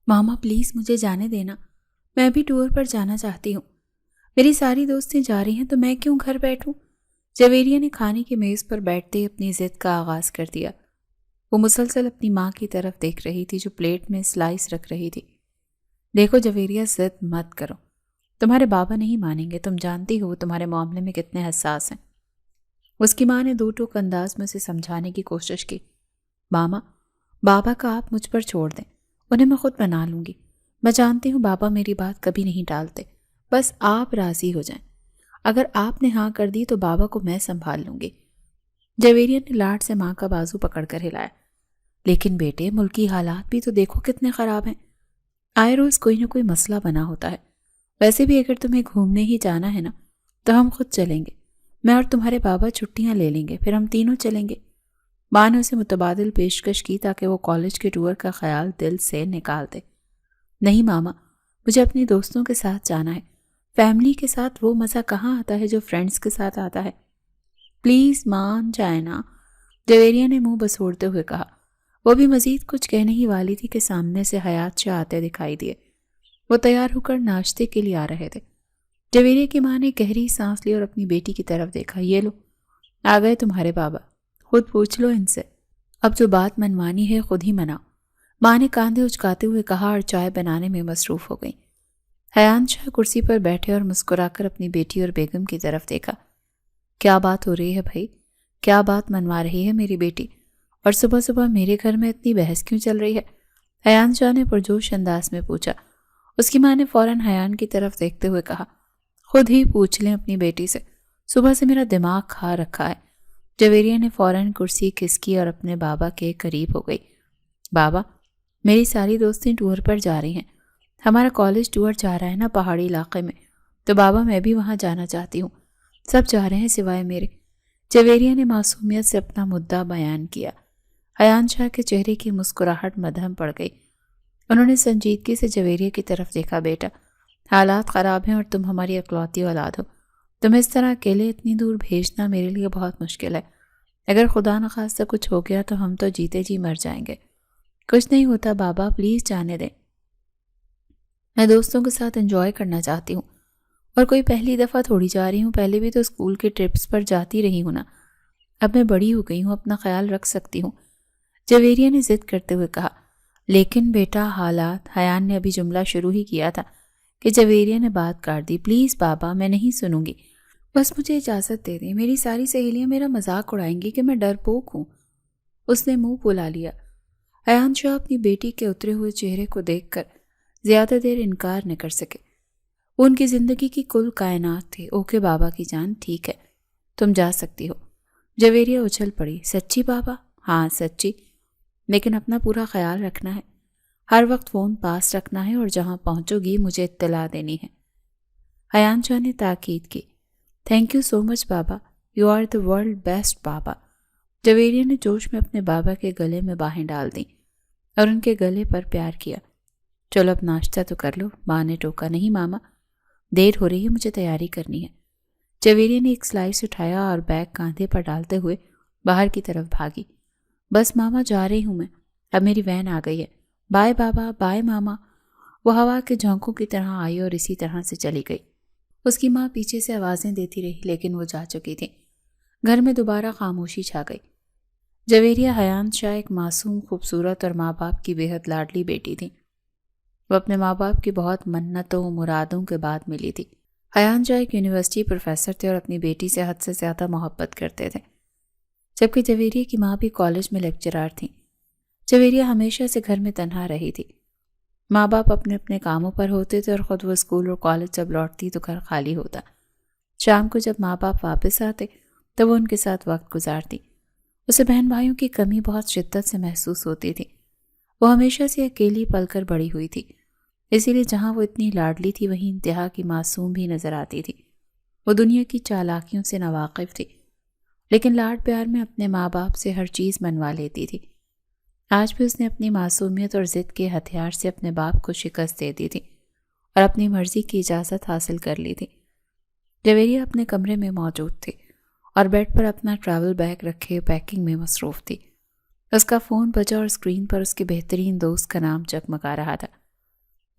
ماما please مجھے جانے دینا، میں بھی ٹور پر جانا چاہتی ہوں۔ میری ساری دوستیں جا رہی ہیں تو میں کیوں گھر بیٹھوں؟ جویریہ نے کھانے کی میز پر بیٹھتے اپنی ضد کا آغاز کر دیا۔ وہ مسلسل اپنی ماں کی طرف دیکھ رہی تھی جو پلیٹ میں سلائس رکھ رہی تھی۔ دیکھو جویریہ، ضد مت کرو، تمہارے بابا نہیں مانیں گے، تم جانتی ہو وہ تمہارے معاملے میں کتنے حساس ہیں۔ اس کی ماں نے دو ٹوک انداز میں اسے سمجھانے کی کوشش کی۔ ماما، بابا کا آپ مجھ پر چھوڑ دیں، انہیں میں خود بنا لوں گی۔ میں جانتی ہوں بابا میری بات کبھی نہیں ٹالتے، بس آپ راضی ہو جائیں۔ اگر آپ نے ہاں کر دی تو بابا کو میں سنبھال لوں گی۔ جویریہ نے لاڈ سے ماں کا بازو پکڑ کر ہلایا۔ لیکن بیٹے، ملکی حالات بھی تو دیکھو کتنے خراب ہیں، آئے روز کوئی نہ کوئی مسئلہ بنا ہوتا ہے۔ ویسے بھی اگر تمہیں گھومنے ہی جانا ہے نا تو ہم خود چلیں گے، میں اور تمہارے بابا چھٹیاں لے لیں گے، پھر ہم تینوں چلیں گے۔ ماں نے اسے متبادل پیشکش کی تاکہ وہ کالج کے ٹور کا خیال دل سے نکال دے۔ نہیں ماما، مجھے اپنی دوستوں کے ساتھ جانا ہے، فیملی کے ساتھ وہ مزہ کہاں آتا ہے جو فرینڈز کے ساتھ آتا ہے۔ پلیز مان جائے نا، جویریہ نے منہ بسوڑتے ہوئے کہا۔ وہ بھی مزید کچھ کہنے ہی والی تھی کہ سامنے سے حیات شاہ آتے دکھائی دیے۔ وہ تیار ہو کر ناشتے کے لیے آ رہے تھے۔ جویریہ کی ماں نے گہری سانس لی اور اپنی بیٹی کی طرف دیکھا۔ یہ لو، آ گئے تمہارے بابا، خود پوچھ لو ان سے، اب جو بات منوانی ہے خود ہی مناؤ۔ ماں نے کاندھے اچکاتے ہوئے کہا اور چائے بنانے میں مصروف ہو گئی۔ حیات شاہ کرسی پر بیٹھے اور مسکرا کر اپنی بیٹی اور بیگم کی طرف دیکھا۔ کیا بات ہو رہی ہے بھائی؟ کیا بات منوا رہی ہے میری بیٹی؟ اور صبح صبح میرے گھر میں اتنی بحث کیوں چل رہی ہے؟ حیات شاہ نے پرجوش انداز میں پوچھا۔ اس کی ماں نے فوراً حیات کی طرف دیکھتے ہوئے کہا، خود ہی پوچھ لیں اپنی بیٹی سے، صبح سے میرا دماغ کھا رکھا ہے۔ جویریہ نے فوراً کرسی کھسکی اور اپنے بابا کے قریب ہو گئی۔ بابا، میری ساری دوستیں ٹور پر جا رہی ہیں، ہمارا کالج ٹور جا رہا ہے نا پہاڑی علاقے میں، تو بابا میں بھی وہاں جانا چاہتی ہوں، سب جا رہے ہیں سوائے میرے۔ جویریہ نے معصومیت سے اپنا مدعا بیان کیا۔ حیات شاہ کے چہرے کی مسکراہٹ مدھم پڑ گئی۔ انہوں نے سنجیدگی سے جویریہ کی طرف دیکھا۔ بیٹا، حالات خراب ہیں اور تم ہماری اکلوتی اولاد ہو، تمہیں اس طرح اکیلے اتنی دور بھیجنا میرے لیے بہت مشکل ہے۔ اگر خدا نخواستہ کچھ ہو گیا تو ہم تو جیتے جی مر جائیں گے۔ کچھ نہیں ہوتا بابا، پلیز جانے دیں، میں دوستوں کے ساتھ انجوائے کرنا چاہتی ہوں، اور کوئی پہلی دفعہ تھوڑی جا رہی ہوں، پہلے بھی تو اسکول کے ٹرپس پر جاتی رہی ہوں نا، اب میں بڑی ہو گئی ہوں، اپنا خیال رکھ سکتی ہوں۔ جویریہ نے ضد کرتے ہوئے کہا۔ لیکن بیٹا حالات، حیات نے ابھی جملہ شروع ہی کیا تھا کہ جویریہ نے بات کاٹ دی۔ پلیز بابا، میں نہیں سنوں گی، بس مجھے اجازت دے دیں، میری ساری سہیلیاں میرا مذاق اڑائیں گی کہ میں ڈرپوک ہوں۔ اس نے منہ پھلا لیا۔ حیات شاہ اپنی بیٹی کے اترے ہوئے چہرے کو دیکھ کر زیادہ دیر انکار نہ کر سکے۔ وہ ان کی زندگی کی کل کائنات تھے۔ اوکے بابا کی جان، ٹھیک ہے، تم جا سکتی ہو۔ جویریہ اچھل پڑی۔ سچی بابا؟ ہاں سچی، لیکن اپنا پورا خیال رکھنا ہے، ہر وقت فون پاس رکھنا ہے، اور جہاں پہنچو گی مجھے اطلاع دینی ہے۔ حیات شاہ نے تاکید کی۔ تھینک یو سو مچ بابا، you are the world best بابا۔ جویریہ نے جوش میں اپنے بابا کے گلے میں باہیں ڈال دیں اور ان کے گلے پر پیار کیا۔ چلو اب ناشتہ تو کر لو، ماں نے ٹوکا۔ نہیں ماما، دیر ہو رہی ہے، مجھے تیاری کرنی ہے۔ جویریہ نے ایک سلائس اٹھایا اور بیگ کاندھے پر ڈالتے ہوئے باہر کی طرف بھاگی۔ بس ماما، جا رہی ہوں میں، اب میری وین آ گئی ہے، بائے بابا، بائے ماما۔ وہ ہوا کے جھونکوں کی طرح آئی اور اسی طرح سے چلی گئی۔ اس کی ماں پیچھے سے آوازیں دیتی رہی لیکن وہ جا چکی تھی۔ گھر میں دوبارہ خاموشی چھا گئی۔ جویریہ حیات شاہ ایک معصوم، خوبصورت اور ماں باپ کی بے حد لاڈلی بیٹی تھی۔ وہ اپنے ماں باپ کی بہت منتوں مرادوں کے بعد ملی تھی۔ حیات شاہ ایک یونیورسٹی پروفیسر تھے اور اپنی بیٹی سے حد سے زیادہ محبت کرتے تھے، جبکہ جویریہ کی ماں بھی کالج میں لیکچرار تھیں۔ جویریہ ہمیشہ سے گھر میں تنہا رہی تھی۔ ماں باپ اپنے اپنے کاموں پر ہوتے تھے اور خود وہ اسکول اور کالج جب لوٹتی تو گھر خالی ہوتا۔ شام کو جب ماں باپ واپس آتے تو وہ ان کے ساتھ وقت گزارتی۔ اسے بہن بھائیوں کی کمی بہت شدت سے محسوس ہوتی تھی۔ وہ ہمیشہ سے اکیلی پل کر بڑی ہوئی تھی، اسی لیے جہاں وہ اتنی لاڈلی تھی وہیں انتہا کی معصوم بھی نظر آتی تھی۔ وہ دنیا کی چالاکیوں سے ناواقف تھی، لیکن لاڈ پیار میں اپنے ماں باپ سے ہر چیز منوا لیتی تھی۔ آج بھی اس نے اپنی معصومیت اور ضد کے ہتھیار سے اپنے باپ کو شکست دے دی تھی اور اپنی مرضی کی اجازت حاصل کر لی تھی۔ جویریہ اپنے کمرے میں موجود تھی اور بیڈ پر اپنا ٹریول بیگ رکھے پیکنگ میں مصروف تھی۔ اس کا فون بجا اور اسکرین پر اس کے بہترین دوست کا نام جگمگا رہا تھا۔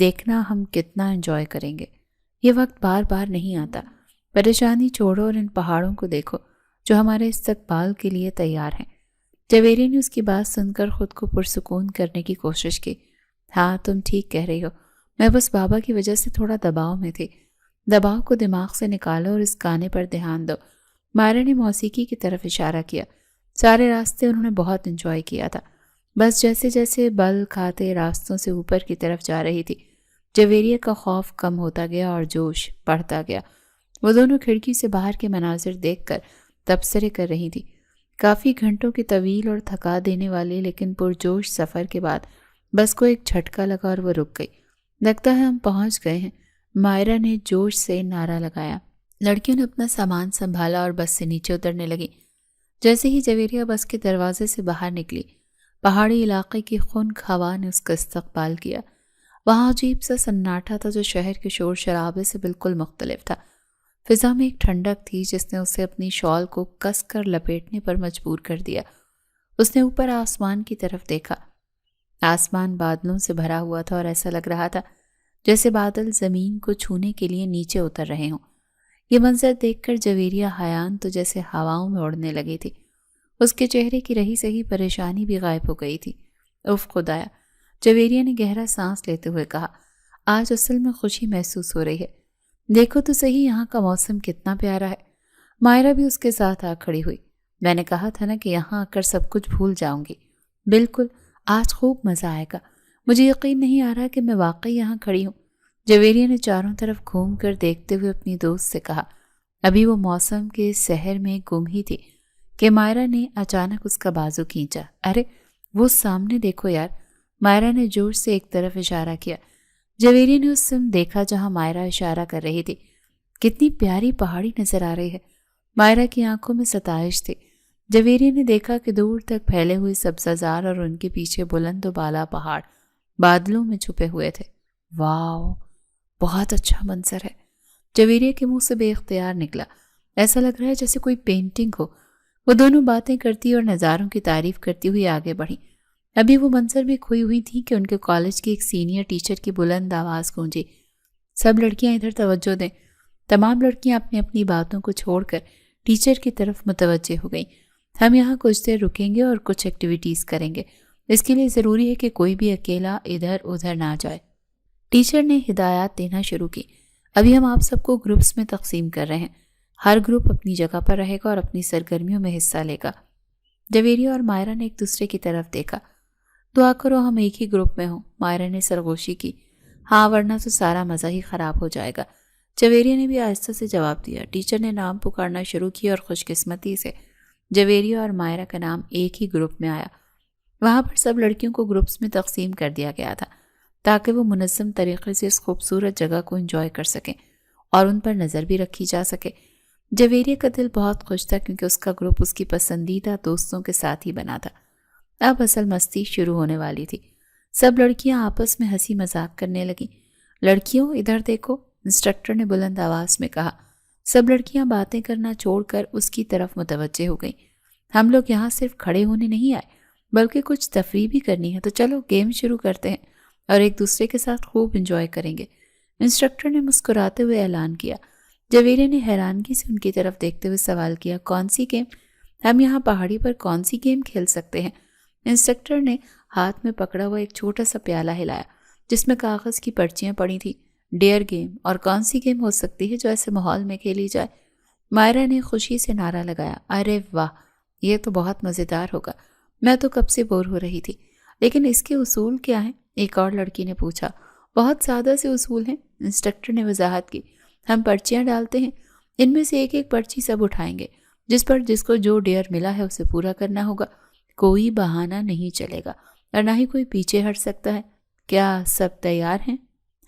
دیکھنا ہم کتنا انجوائے کریں گے۔ یہ وقت بار بار نہیں آتا۔ پریشانی چھوڑو اور ان پہاڑوں کو دیکھو جو ہمارے استقبال کے لیے تیار ہیں۔ جویری نے اس کی بات سن کر خود کو پرسکون کرنے کی کوشش کی۔ ہاں تم ٹھیک کہہ رہی ہو، میں بس بابا کی وجہ سے تھوڑا دباؤ میں تھی۔ دباؤ کو دماغ سے نکالو اور اس گانے پر دھیان دو۔ مائرا نے موسیقی کی طرف اشارہ کیا۔ سارے راستے انہوں نے بہت انجوائے کیا تھا۔ بس جیسے جیسے بل کھاتے راستوں سے اوپر کی طرف جا رہی تھی، جویریہ کا خوف کم ہوتا گیا اور جوش بڑھتا گیا۔ وہ دونوں کھڑکی سے باہر کے مناظر دیکھ کر تبصرے کر رہی تھی۔ کافی گھنٹوں کی طویل اور تھکا دینے والی لیکن پرجوش سفر کے بعد بس کو ایک جھٹکا لگا اور وہ رک گئی۔ لگتا ہے ہم پہنچ گئے ہیں، مائرا نے جوش سے نعرہ لگایا۔ لڑکیوں نے اپنا سامان سنبھالا اور بس سے نیچے اترنے لگی۔ جیسے ہی جویریہ بس کے دروازے سے باہر نکلی، پہاڑی علاقے کی خنک ہوا نے اس کا استقبال کیا۔ وہاں عجیب سا سناٹا تھا جو شہر کے شور شرابے سے بالکل مختلف تھا۔ فضا میں ایک ٹھنڈک تھی جس نے اسے اپنی شال کو کس کر لپیٹنے پر مجبور کر دیا۔ اس نے اوپر آسمان کی طرف دیکھا۔ آسمان بادلوں سے بھرا ہوا تھا اور ایسا لگ رہا تھا جیسے بادل زمین کو چھونے کے لیے نیچے اتر رہے ہوں۔ یہ منظر دیکھ کر جویریہ حیران تو جیسے ہواؤں میں اڑنے لگی تھی۔ اس کے چہرے کی رہی سہی پریشانی بھی غائب ہو گئی تھی۔ اف خدایا، جویریہ نے گہرا سانس لیتے ہوئے کہا، آج اصل میں خوشی محسوس ہو رہی ہے۔ دیکھو تو صحیح یہاں کا موسم کتنا پیارا ہے۔ مائرا بھی اس کے ساتھ آ کھڑی ہوئی۔ میں نے کہا تھا نا کہ یہاں آ کر سب کچھ بھول جاؤں گی۔ بالکل، آج خوب مزہ آئے گا۔ مجھے یقین نہیں آ رہا کہ میں واقعی یہاں کھڑی ہوں۔ جویریہ نے چاروں طرف گھوم کر دیکھتے ہوئے اپنی دوست سے کہا۔ ابھی وہ موسم کے سحر میں گم ہی تھی کہ مائرا نے اچانک اس کا بازو کھینچا۔ ارے وہ سامنے دیکھو یار، مائرا نے جوش سے ایک طرف اشارہ کیا۔ جویریہ نے اس سمت دیکھا جہاں مائرا اشارہ کر رہی تھی۔ کتنی پیاری پہاڑی نظر آ رہی ہے۔ مائرا کی آنکھوں میں ستائش تھی۔ جویریہ نے دیکھا کہ دور تک پھیلے ہوئے سبززار اور ان کے پیچھے بلند و بالا پہاڑ بادلوں میں چھپے ہوئے تھے۔ واو، بہت اچھا منظر ہے۔ جویریہ کے منہ سے بے اختیار نکلا۔ ایسا لگ رہا ہے جیسے کوئی پینٹنگ ہو۔ وہ دونوں باتیں کرتی اور نظاروں کی تعریف کرتی ہوئی آگے بڑھی۔ ابھی وہ منظر میں کھوئی ہوئی تھی کہ ان کے کالج کی ایک سینئر ٹیچر کی بلند آواز گونجی، سب لڑکیاں ادھر توجہ دیں۔ تمام لڑکیاں اپنی اپنی باتوں کو چھوڑ کر ٹیچر کی طرف متوجہ ہو گئیں۔ ہم یہاں کچھ دیر رکیں گے اور کچھ ایکٹیویٹیز کریں گے۔ اس کے لیے ضروری ہے کہ کوئی بھی اکیلا ادھر ادھر نہ جائے۔ ٹیچر نے ہدایات دینا شروع کی۔ ابھی ہم آپ سب کو گروپس میں تقسیم کر رہے ہیں۔ ہر گروپ اپنی جگہ پر رہے گا اور اپنی سرگرمیوں میں حصہ لے گا۔ جویریہ اور مائرا نے ایک دوسرے کی طرف دیکھا۔ دعا کرو ہم ایک ہی گروپ میں ہوں، مائرا نے سرگوشی کی۔ ہاں ورنہ تو سارا مزہ ہی خراب ہو جائے گا۔ جویریہ نے بھی آہستہ سے جواب دیا۔ ٹیچر نے نام پکارنا شروع کیا اور خوش قسمتی سے جویریہ اور مائرا کا نام ایک ہی گروپ میں آیا۔ وہاں پر سب لڑکیوں کو گروپس میں تقسیم کر دیا گیا تھا تاکہ وہ منظم طریقے سے اس خوبصورت جگہ کو انجوائے کر سکیں اور ان پر نظر بھی رکھی جا سکے۔ جویریہ کا دل بہت خوش تھا کیونکہ اس کا گروپ اس کی پسندیدہ دوستوں کے ساتھ ہی بنا تھا۔ اب اصل مستی شروع ہونے والی تھی۔ سب لڑکیاں آپس میں ہنسی مذاق کرنے لگیں۔ لڑکیوں ادھر دیکھو، انسٹرکٹر نے بلند آواز میں کہا۔ سب لڑکیاں باتیں کرنا چھوڑ کر اس کی طرف متوجہ ہو گئیں۔ ہم لوگ یہاں صرف کھڑے ہونے نہیں آئے بلکہ کچھ تفریح بھی کرنی ہے، تو چلو گیم شروع کرتے ہیں اور ایک دوسرے کے ساتھ خوب انجوائے کریں گے، انسٹرکٹر نے مسکراتے ہوئے اعلان کیا۔ جویریہ نے حیرانگی سے ان کی طرف دیکھتے ہوئے سوال کیا، کون سی گیم؟ ہم یہاں پہاڑی پر کون سی گیم کھیل سکتے ہیں؟ انسٹرکٹر نے ہاتھ میں پکڑا ہوا ایک چھوٹا سا پیالہ ہلایا جس میں کاغذ کی پرچیاں پڑی تھیں۔ ڈیئر گیم، اور کون سی گیم ہو سکتی ہے جو ایسے ماحول میں کھیلی جائے؟ مائرا نے خوشی سے نعرہ لگایا، ارے واہ، یہ تو بہت مزیدار ہوگا، میں تو کب سے بور ہو رہی تھی۔ لیکن اس کے اصول کیا ہیں؟ ایک اور لڑکی نے پوچھا۔ بہت سادہ سے اصول ہیں، انسٹرکٹر نے وضاحت کی۔ ہم پرچیاں ڈالتے ہیں، ان میں سے ایک ایک پرچی سب اٹھائیں گے، جس کو جو ڈیئر ملا ہے اسے پورا کرنا ہوگا۔ کوئی بہانہ نہیں چلے گا اور نہ ہی کوئی پیچھے ہٹ سکتا ہے۔ کیا سب تیار ہیں؟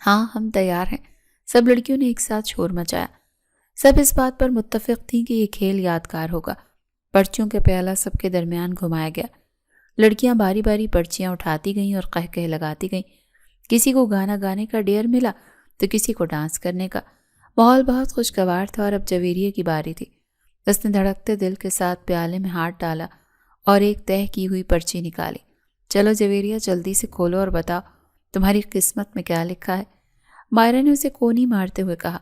ہاں ہم تیار ہیں، سب لڑکیوں نے ایک ساتھ شور مچایا۔ سب اس بات پر متفق تھیں کہ یہ کھیل یادگار ہوگا۔ پرچیوں کا پیالہ سب کے درمیان گھمایا گیا۔ لڑکیاں باری باری پرچیاں اٹھاتی گئیں اور قہقہ لگاتی گئیں۔ کسی کو گانا گانے کا ڈیئر ملا تو کسی کو ڈانس کرنے کا۔ ماحول بہت خوشگوار تھا اور اب جویریہ کی باری تھی۔ اس نے دھڑکتے دل کے ساتھ پیالے میں ہاتھ ڈالا اور ایک طے کی ہوئی پرچی نکالی۔ چلو جویریہ، جلدی سے کھولو اور بتاؤ تمہاری قسمت میں کیا لکھا ہے؟ مائرہ نے اسے کونی مارتے ہوئے کہا۔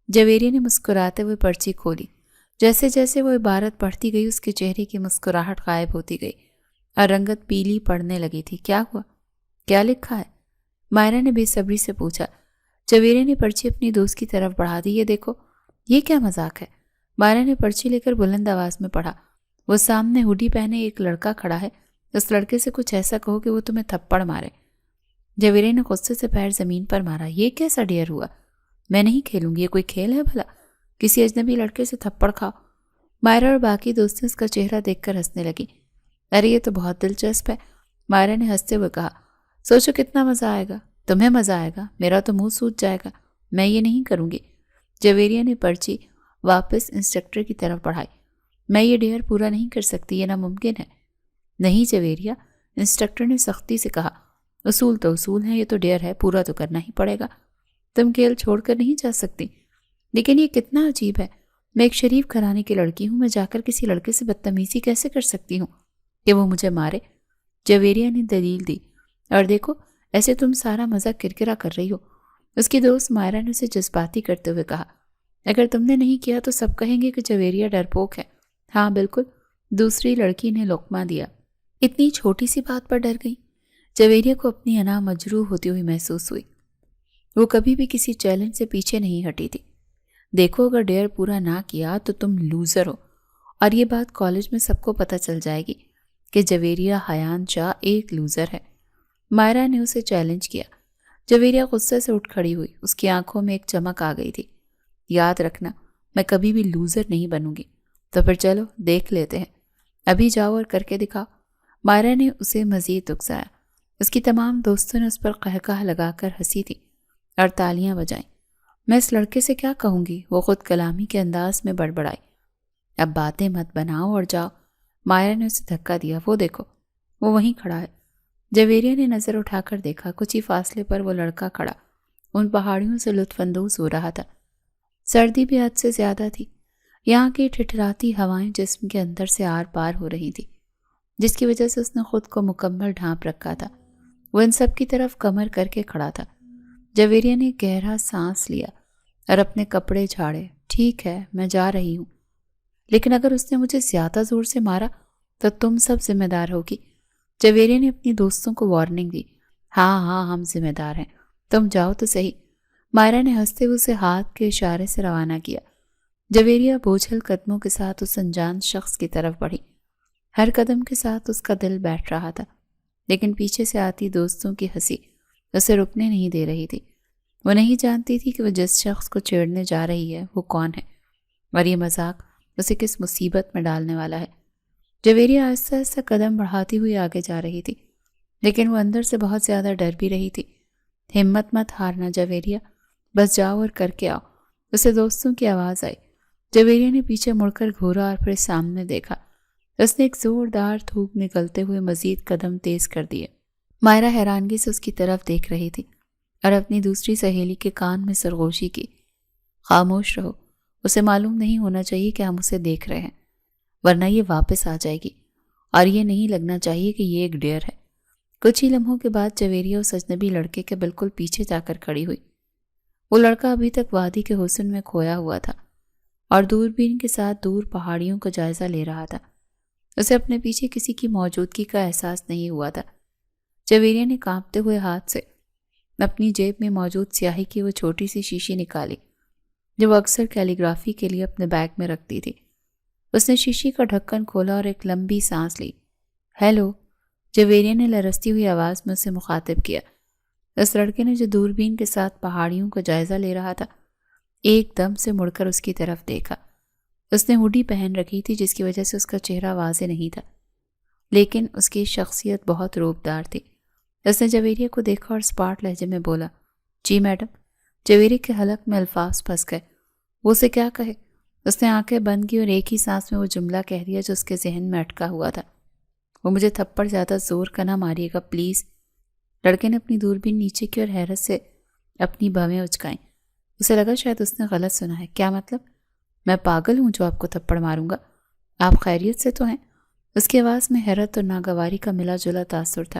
جویریہ نے مسکراتے ہوئے پرچی کھولی۔ جیسے جیسے وہ عبارت پڑھتی گئی اس کے چہرے کی مسکراہٹ غائب ہوتی گئی اور رنگت پیلی پڑنے لگی تھی۔ کیا ہوا؟ کیا لکھا ہے؟ مائرہ نے بے صبری سے پوچھا۔ جویریہ نے پرچی اپنی دوست کی طرف بڑھا دی۔ یہ دیکھو، یہ کیا مذاق ہے؟ مائرہ نے پرچی لے کر بلند آواز میں پڑھا۔ وہ سامنے ہوڈی پہنے ایک لڑکا کھڑا ہے، اس لڑکے سے کچھ ایسا کہو کہ وہ تمہیں تھپڑ مارے۔ جویریہ نے غصے سے پیر زمین پر مارا۔ یہ کیسا ڈیئر ہوا؟ میں نہیں کھیلوں گی، یہ کوئی کھیل ہے بھلا؟ کسی اجنبی لڑکے سے تھپڑ کھاؤ۔ مائرہ اور باقی دوستیں اس کا چہرہ دیکھ کر ہنسنے لگی۔ ارے یہ تو بہت دلچسپ ہے، مائرہ نے ہنستے ہوئے کہا۔ سوچو کتنا مزہ آئے گا۔ تمہیں مزہ آئے گا، میرا تو منہ سوج جائے گا، میں یہ نہیں کروں گی۔ جویریہ نے پرچی واپس انسٹرکٹر کی طرف بڑھائی۔ میں یہ ڈیئر پورا نہیں کر سکتی، یہ ناممکن ہے۔ نہیں جویریہ، انسٹرکٹر نے سختی سے کہا۔ اصول تو اصول ہیں، یہ تو ڈیئر ہے، پورا تو کرنا ہی پڑے گا۔ تم کھیل چھوڑ کر نہیں جا سکتی۔ لیکن یہ کتنا عجیب ہے، میں ایک شریف گھرانے کی لڑکی ہوں، میں جا کر کسی لڑکے سے بدتمیزی کیسے کر سکتی ہوں کہ وہ مجھے مارے؟ جویریہ نے دلیل دی۔ اور دیکھو، ایسے تم سارا مزہ کرکرا کر رہی ہو۔ اس کی دوست مائرہ نے اسے جذباتی کرتے ہوئے کہا۔ اگر تم نے نہیں کیا تو سب کہیں گے کہ جویریہ ڈرپوک ہے۔ ہاں بالکل، دوسری لڑکی نے لقمہ دیا۔ اتنی چھوٹی سی بات پر ڈر گئی۔ جویریہ کو اپنی انا مجروح ہوتی ہوئی محسوس ہوئی۔ وہ کبھی بھی کسی چیلنج سے پیچھے نہیں ہٹی تھی۔ دیکھو، اگر ڈیئر پورا نہ کیا تو تم لوزر ہو، اور یہ بات کالج میں سب کو پتہ چل جائے گی کہ جویریہ حیان شاہ ایک لوزر ہے۔ مائرہ نے اسے چیلنج کیا۔ جویریہ غصے سے اٹھ کھڑی ہوئی، اس کی آنکھوں میں ایک چمک آ گئی تھی۔ یاد رکھنا، میں کبھی بھی لوزر نہیں بنوں گی۔ تو پھر چلو دیکھ لیتے ہیں، ابھی جاؤ اور کر کے دکھاؤ۔ مائرہ نے اسے مزید اکسایا۔ اس کی تمام دوستوں نے اس پر قہقہ لگا کر ہنسی تھی اور تالیاں بجائیں۔ میں اس لڑکے سے کیا کہوں گی؟ وہ خود کلامی کے انداز میں بڑبڑائی۔ اب باتیں مت بناؤ اور جاؤ۔ مائرہ نے اسے دھکا دیا۔ وہ دیکھو، وہ وہیں کھڑا ہے۔ جویریہ نے نظر اٹھا کر دیکھا۔ کچھ ہی فاصلے پر وہ لڑکا کھڑا ان پہاڑیوں سے لطف اندوز ہو رہا تھا۔ سردی بھی حد سے زیادہ تھی۔ یہاں کی ٹھٹھراتی ہوائیں جسم کے اندر سے آر پار ہو رہی تھی، جس کی وجہ سے اس نے خود کو مکمل ڈھانپ رکھا تھا۔ وہ ان سب کی طرف کمر کر کے کھڑا تھا۔ جویریہ نے گہرا سانس لیا اور اپنے کپڑے جھاڑے۔ ٹھیک ہے، میں جا رہی ہوں، لیکن اگر اس نے مجھے زیادہ زور سے مارا تو تم سب ذمہ دار ہوگی۔ جویریہ نے اپنی دوستوں کو وارننگ دی۔ ہاں ہاں، ہم ذمہ دار ہیں، تم جاؤ تو صحیح۔ مائرہ نے ہنستے ہوئے اسے ہاتھ کے اشارے سے روانہ کیا۔ جویریہ بوجھل قدموں کے ساتھ اس انجان شخص کی طرف بڑھی۔ ہر قدم کے ساتھ اس کا دل بیٹھ رہا تھا، لیکن پیچھے سے آتی دوستوں کی ہنسی اسے رکنے نہیں دے رہی تھی۔ وہ نہیں جانتی تھی کہ وہ جس شخص کو چھیڑنے جا رہی ہے وہ کون ہے، اور یہ مذاق اسے کس مصیبت میں ڈالنے والا ہے۔ جویریہ آہستہ آہستہ قدم بڑھاتی ہوئی آگے جا رہی تھی، لیکن وہ اندر سے بہت زیادہ ڈر بھی رہی تھی۔ ہمت مت ہارنا جویریہ، بس جاؤ اور کر کے آؤ۔ اسے دوستوں کی آواز آئی۔ جویریہ نے پیچھے مڑ کر گھورا اور پھر سامنے دیکھا۔ اس نے ایک زوردار تھوک نکلتے ہوئے مزید قدم تیز کر دیے۔ مائرہ حیرانگی سے اس کی طرف دیکھ رہی تھی اور اپنی دوسری سہیلی کے کان میں سرگوشی کی۔ خاموش رہو، اسے معلوم نہیں ہونا چاہیے کہ ہم اسے دیکھ رہے ہیں، ورنہ یہ واپس آ جائے گی، اور یہ نہیں لگنا چاہیے کہ یہ ایک ڈیئر ہے۔ کچھ ہی لمحوں کے بعد جویریہ اس اجنبی لڑکے کے بالکل پیچھے جا کر کھڑی ہوئی۔ وہ لڑکا ابھی تک وادی کے حسن میں کھویا ہوا تھا اور دوربین کے ساتھ دور پہاڑیوں کا جائزہ لے رہا تھا۔ اسے اپنے پیچھے کسی کی موجودگی کا احساس نہیں ہوا تھا۔ جویریہ نے کانپتے ہوئے ہاتھ سے اپنی جیب میں موجود سیاہی کی وہ چھوٹی سی شیشی نکالی جو وہ اکثر کیلیگرافی کے لیے اپنے بیگ میں رکھتی تھی۔ اس نے شیشی کا ڈھکن کھولا اور ایک لمبی سانس لی۔ ہیلو، جویریہ نے لرزتی ہوئی آواز میں اسے مخاطب کیا۔ اس لڑکے نے جو دوربین کے ساتھ پہاڑیوں کا جائزہ لے رہا تھا ایک دم سے مڑ کر اس کی طرف دیکھا۔ اس نے ہوڈی پہن رکھی تھی جس کی وجہ سے اس کا چہرہ واضح نہیں تھا، لیکن اس کی شخصیت بہت روبدار تھی۔ اس نے جویریہ کو دیکھا اور اسپاٹ لہجے میں بولا، جی میڈم۔ جویریہ کے حلق میں الفاظ پھنس گئے۔ وہ اسے کیا کہے؟ اس نے آنکھیں بند کی اور ایک ہی سانس میں وہ جملہ کہہ دیا جو اس کے ذہن میں اٹکا ہوا تھا۔ وہ مجھے تھپڑ زیادہ زور کا نہ ماریے گا پلیز۔ لڑکے نے اپنی دوربین نیچے کی اور حیرت سے اپنی بھویں اچکائیں۔ اسے لگا شاید اس نے غلط سنا ہے۔ کیا مطلب؟ میں پاگل ہوں جو آپ کو تھپڑ ماروں گا؟ آپ خیریت سے تو ہیں؟ اس کی آواز میں حیرت اور ناگواری کا ملا جلا تاثر تھا۔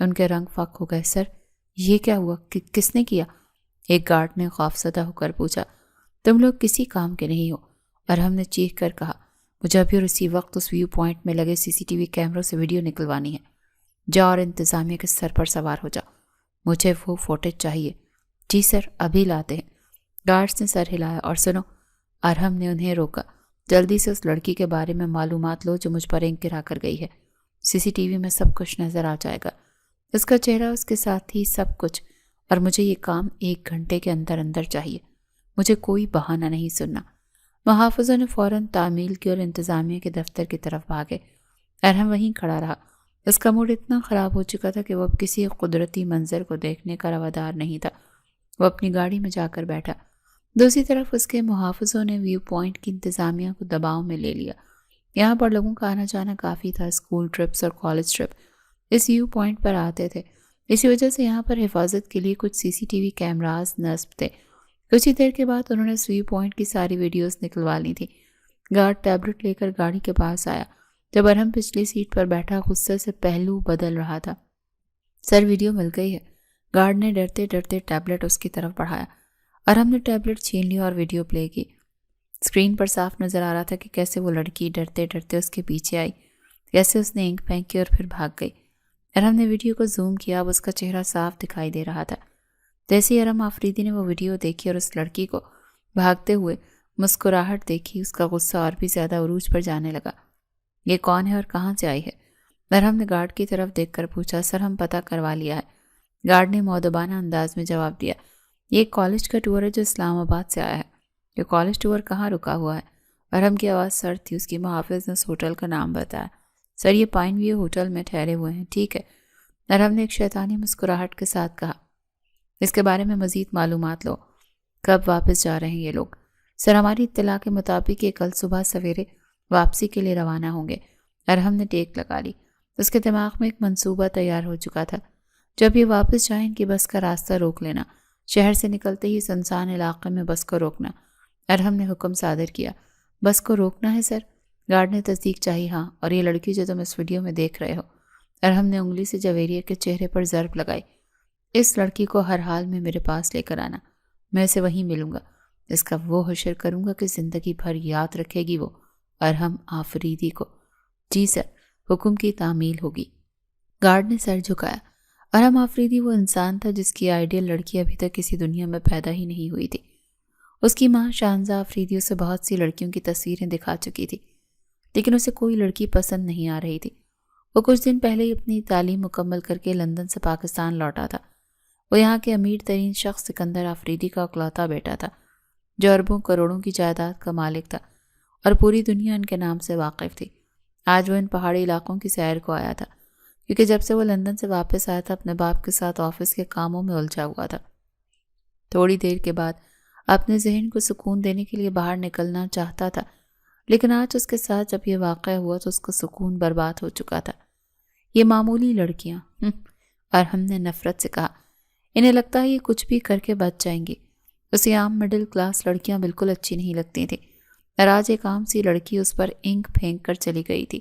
ان کے رنگ فاق ہو گئے۔ سر یہ کیا ہوا؟ کس نے کیا؟ ایک گارڈ نے خوفزدہ ہو کر پوچھا۔ تم لوگ کسی کام کے نہیں ہو، ارحم نے چیخ کر کہا۔ مجھے ابھی اور اسی وقت اس ویو پوائنٹ میں لگے CCTV کیمروں سے ویڈیو نکلوانی ہے۔ جا اور انتظامیہ کے سر پر سوار ہو جا، مجھے وہ فوٹیج چاہیے۔ جی سر، ابھی لاتے ہیں۔ گارڈز نے سر ہلایا۔ اور سنو، ارحم نے انہیں روکا، جلدی سے اس لڑکی کے بارے میں معلومات لو جو مجھ پر انک گرا کر گئی ہے۔ CCTV میں سب کچھ نظر آ جائے گا، اس کا چہرہ، اس کے ساتھ ہی سب کچھ، اور مجھے یہ کام 1 گھنٹے کے اندر اندر چاہیے۔ مجھے کوئی بہانہ نہیں سننا۔ محافظوں نے فوراً تعمیل کی اور انتظامیہ کے دفتر کی طرف بھاگے۔ ارحم وہیں کھڑا رہا۔ اس کا موڈ اتنا خراب ہو چکا تھا کہ وہ اب کسی قدرتی منظر کو دیکھنے کا روادار نہیں تھا۔ وہ اپنی گاڑی میں جا کر بیٹھا۔ دوسری طرف اس کے محافظوں نے ویو پوائنٹ کی انتظامیہ کو دباؤ میں لے لیا۔ یہاں پر لوگوں کا آنا جانا کافی تھا، اسکول ٹرپس اور کالج ٹرپ اس ویو پوائنٹ پر آتے تھے۔ اسی وجہ سے یہاں پر حفاظت کے لیے کچھ CCTV کیمراز نصب تھے۔ کچھ ہی دیر کے بعد انہوں نے اس ویو پوائنٹ کی ساری ویڈیوز نکلوا لی تھی۔ گارڈ ٹیبلٹ لے کر گاڑی کے پاس آیا۔ جب ارحم پچھلی سیٹ پر بیٹھا غصے سے پہلو بدل رہا تھا۔ سر ویڈیو مل گئی ہے۔ گارڈ نے ڈرتے ڈرتے ٹیبلٹ اس کی طرف بڑھایا۔ ارحم نے ٹیبلٹ چھین لیا اور ویڈیو پلے کی۔ اسکرین پر صاف نظر آ رہا تھا کہ کیسے وہ لڑکی ڈرتے ڈرتے اس کے پیچھے آئی، کیسے اس نے انک پھینکی اور پھر بھاگ گئی۔ ارحم نے ویڈیو کو زوم کیا، اب اس کا چہرہ صاف دکھائی دے رہا تھا۔ جیسے ہی ارحم آفریدی نے وہ ویڈیو دیکھی اور اس لڑکی کو بھاگتے ہوئے مسکراہٹ دیکھی، اس کا غصہ اور بھی زیادہ عروج پر جانے لگا۔ یہ کون ہے اور کہاں سے آئی ہے؟ ارحم نے گارڈ کی طرف دیکھ کر پوچھا۔ سر ہم پتہ کروا لیا ہے، گارڈ نے مؤدبانہ انداز میں جواب دیا۔ یہ ایک کالج کا ٹور ہے جو اسلام آباد سے آیا ہے۔ یہ کالج ٹور کہاں رکا ہوا ہے؟ ارحم کی آواز سرد تھی۔ اس کی محافظ نے اس ہوٹل کا نام بتایا۔ سر یہ پائن ویو ہوٹل میں ٹھہرے ہوئے ہیں۔ ٹھیک ہے، ارحم نے ایک شیطانی مسکراہٹ کے ساتھ کہا۔ اس کے بارے میں مزید معلومات لو۔ کب واپس جا رہے ہیں یہ لوگ؟ سر ہماری اطلاع کے مطابق یہ کل صبح سویرے واپسی کے لیے روانہ ہوں گے۔ ارحم نے ٹیک لگا لی۔ اس کے دماغ میں ایک منصوبہ تیار ہو چکا تھا۔ جب یہ واپس جائیں ان کی بس کا راستہ روک لینا، شہر سے نکلتے ہی سنسان علاقے میں بس کو روکنا۔ ارحم نے حکم صادر کیا۔ بس کو روکنا ہے سر؟ گارڈ نے تصدیق چاہی۔ ہاں، اور یہ لڑکی جو تم اس ویڈیو میں دیکھ رہے ہو۔ ارحم نے انگلی سے جویریہ کے چہرے پر ضرب لگائی۔ اس لڑکی کو ہر حال میں میرے پاس لے کر آنا، میں اسے وہیں ملوں گا، اس کا وہ حشر کروں گا کہ زندگی بھر یاد رکھے گی وہ ارحم آفریدی کو۔ جی سر، حکم کی تعمیل ہوگی۔ گارڈ نے سر جھکایا۔ ارحم آفریدی وہ انسان تھا جس کی آئیڈیل لڑکی ابھی تک کسی دنیا میں پیدا ہی نہیں ہوئی تھی۔ اس کی ماں شاہنزہ آفریدی اسے بہت سی لڑکیوں کی تصویریں دکھا چکی تھی، لیکن اسے کوئی لڑکی پسند نہیں آ رہی تھی۔ وہ کچھ دن پہلے ہی اپنی تعلیم مکمل کر کے لندن سے پاکستان لوٹا تھا۔ وہ یہاں کے امیر ترین شخص سکندر آفریدی کا اکلوتا بیٹا تھا، جو اربوں کروڑوں کی جائیداد کا مالک تھا اور پوری دنیا ان کے نام سے واقف تھی۔ آج وہ ان پہاڑی علاقوں کی سیر کو آیا تھا، کیونکہ جب سے وہ لندن سے واپس آیا تھا اپنے باپ کے ساتھ آفس کے کاموں میں الجھا ہوا تھا۔ تھوڑی دیر کے بعد اپنے ذہن کو سکون دینے کے لیے باہر نکلنا چاہتا تھا، لیکن آج اس کے ساتھ جب یہ واقعہ ہوا تو اس کا سکون برباد ہو چکا تھا۔ یہ معمولی لڑکیاں، ارحم نے نفرت سے کہا، انہیں لگتا ہے یہ کچھ بھی کر کے بچ جائیں گی۔ اسے عام مڈل کلاس لڑکیاں بالکل اچھی نہیں لگتی تھیں، اور آج ایک عام سی لڑکی اس پر انک پھینک کر چلی گئی تھی۔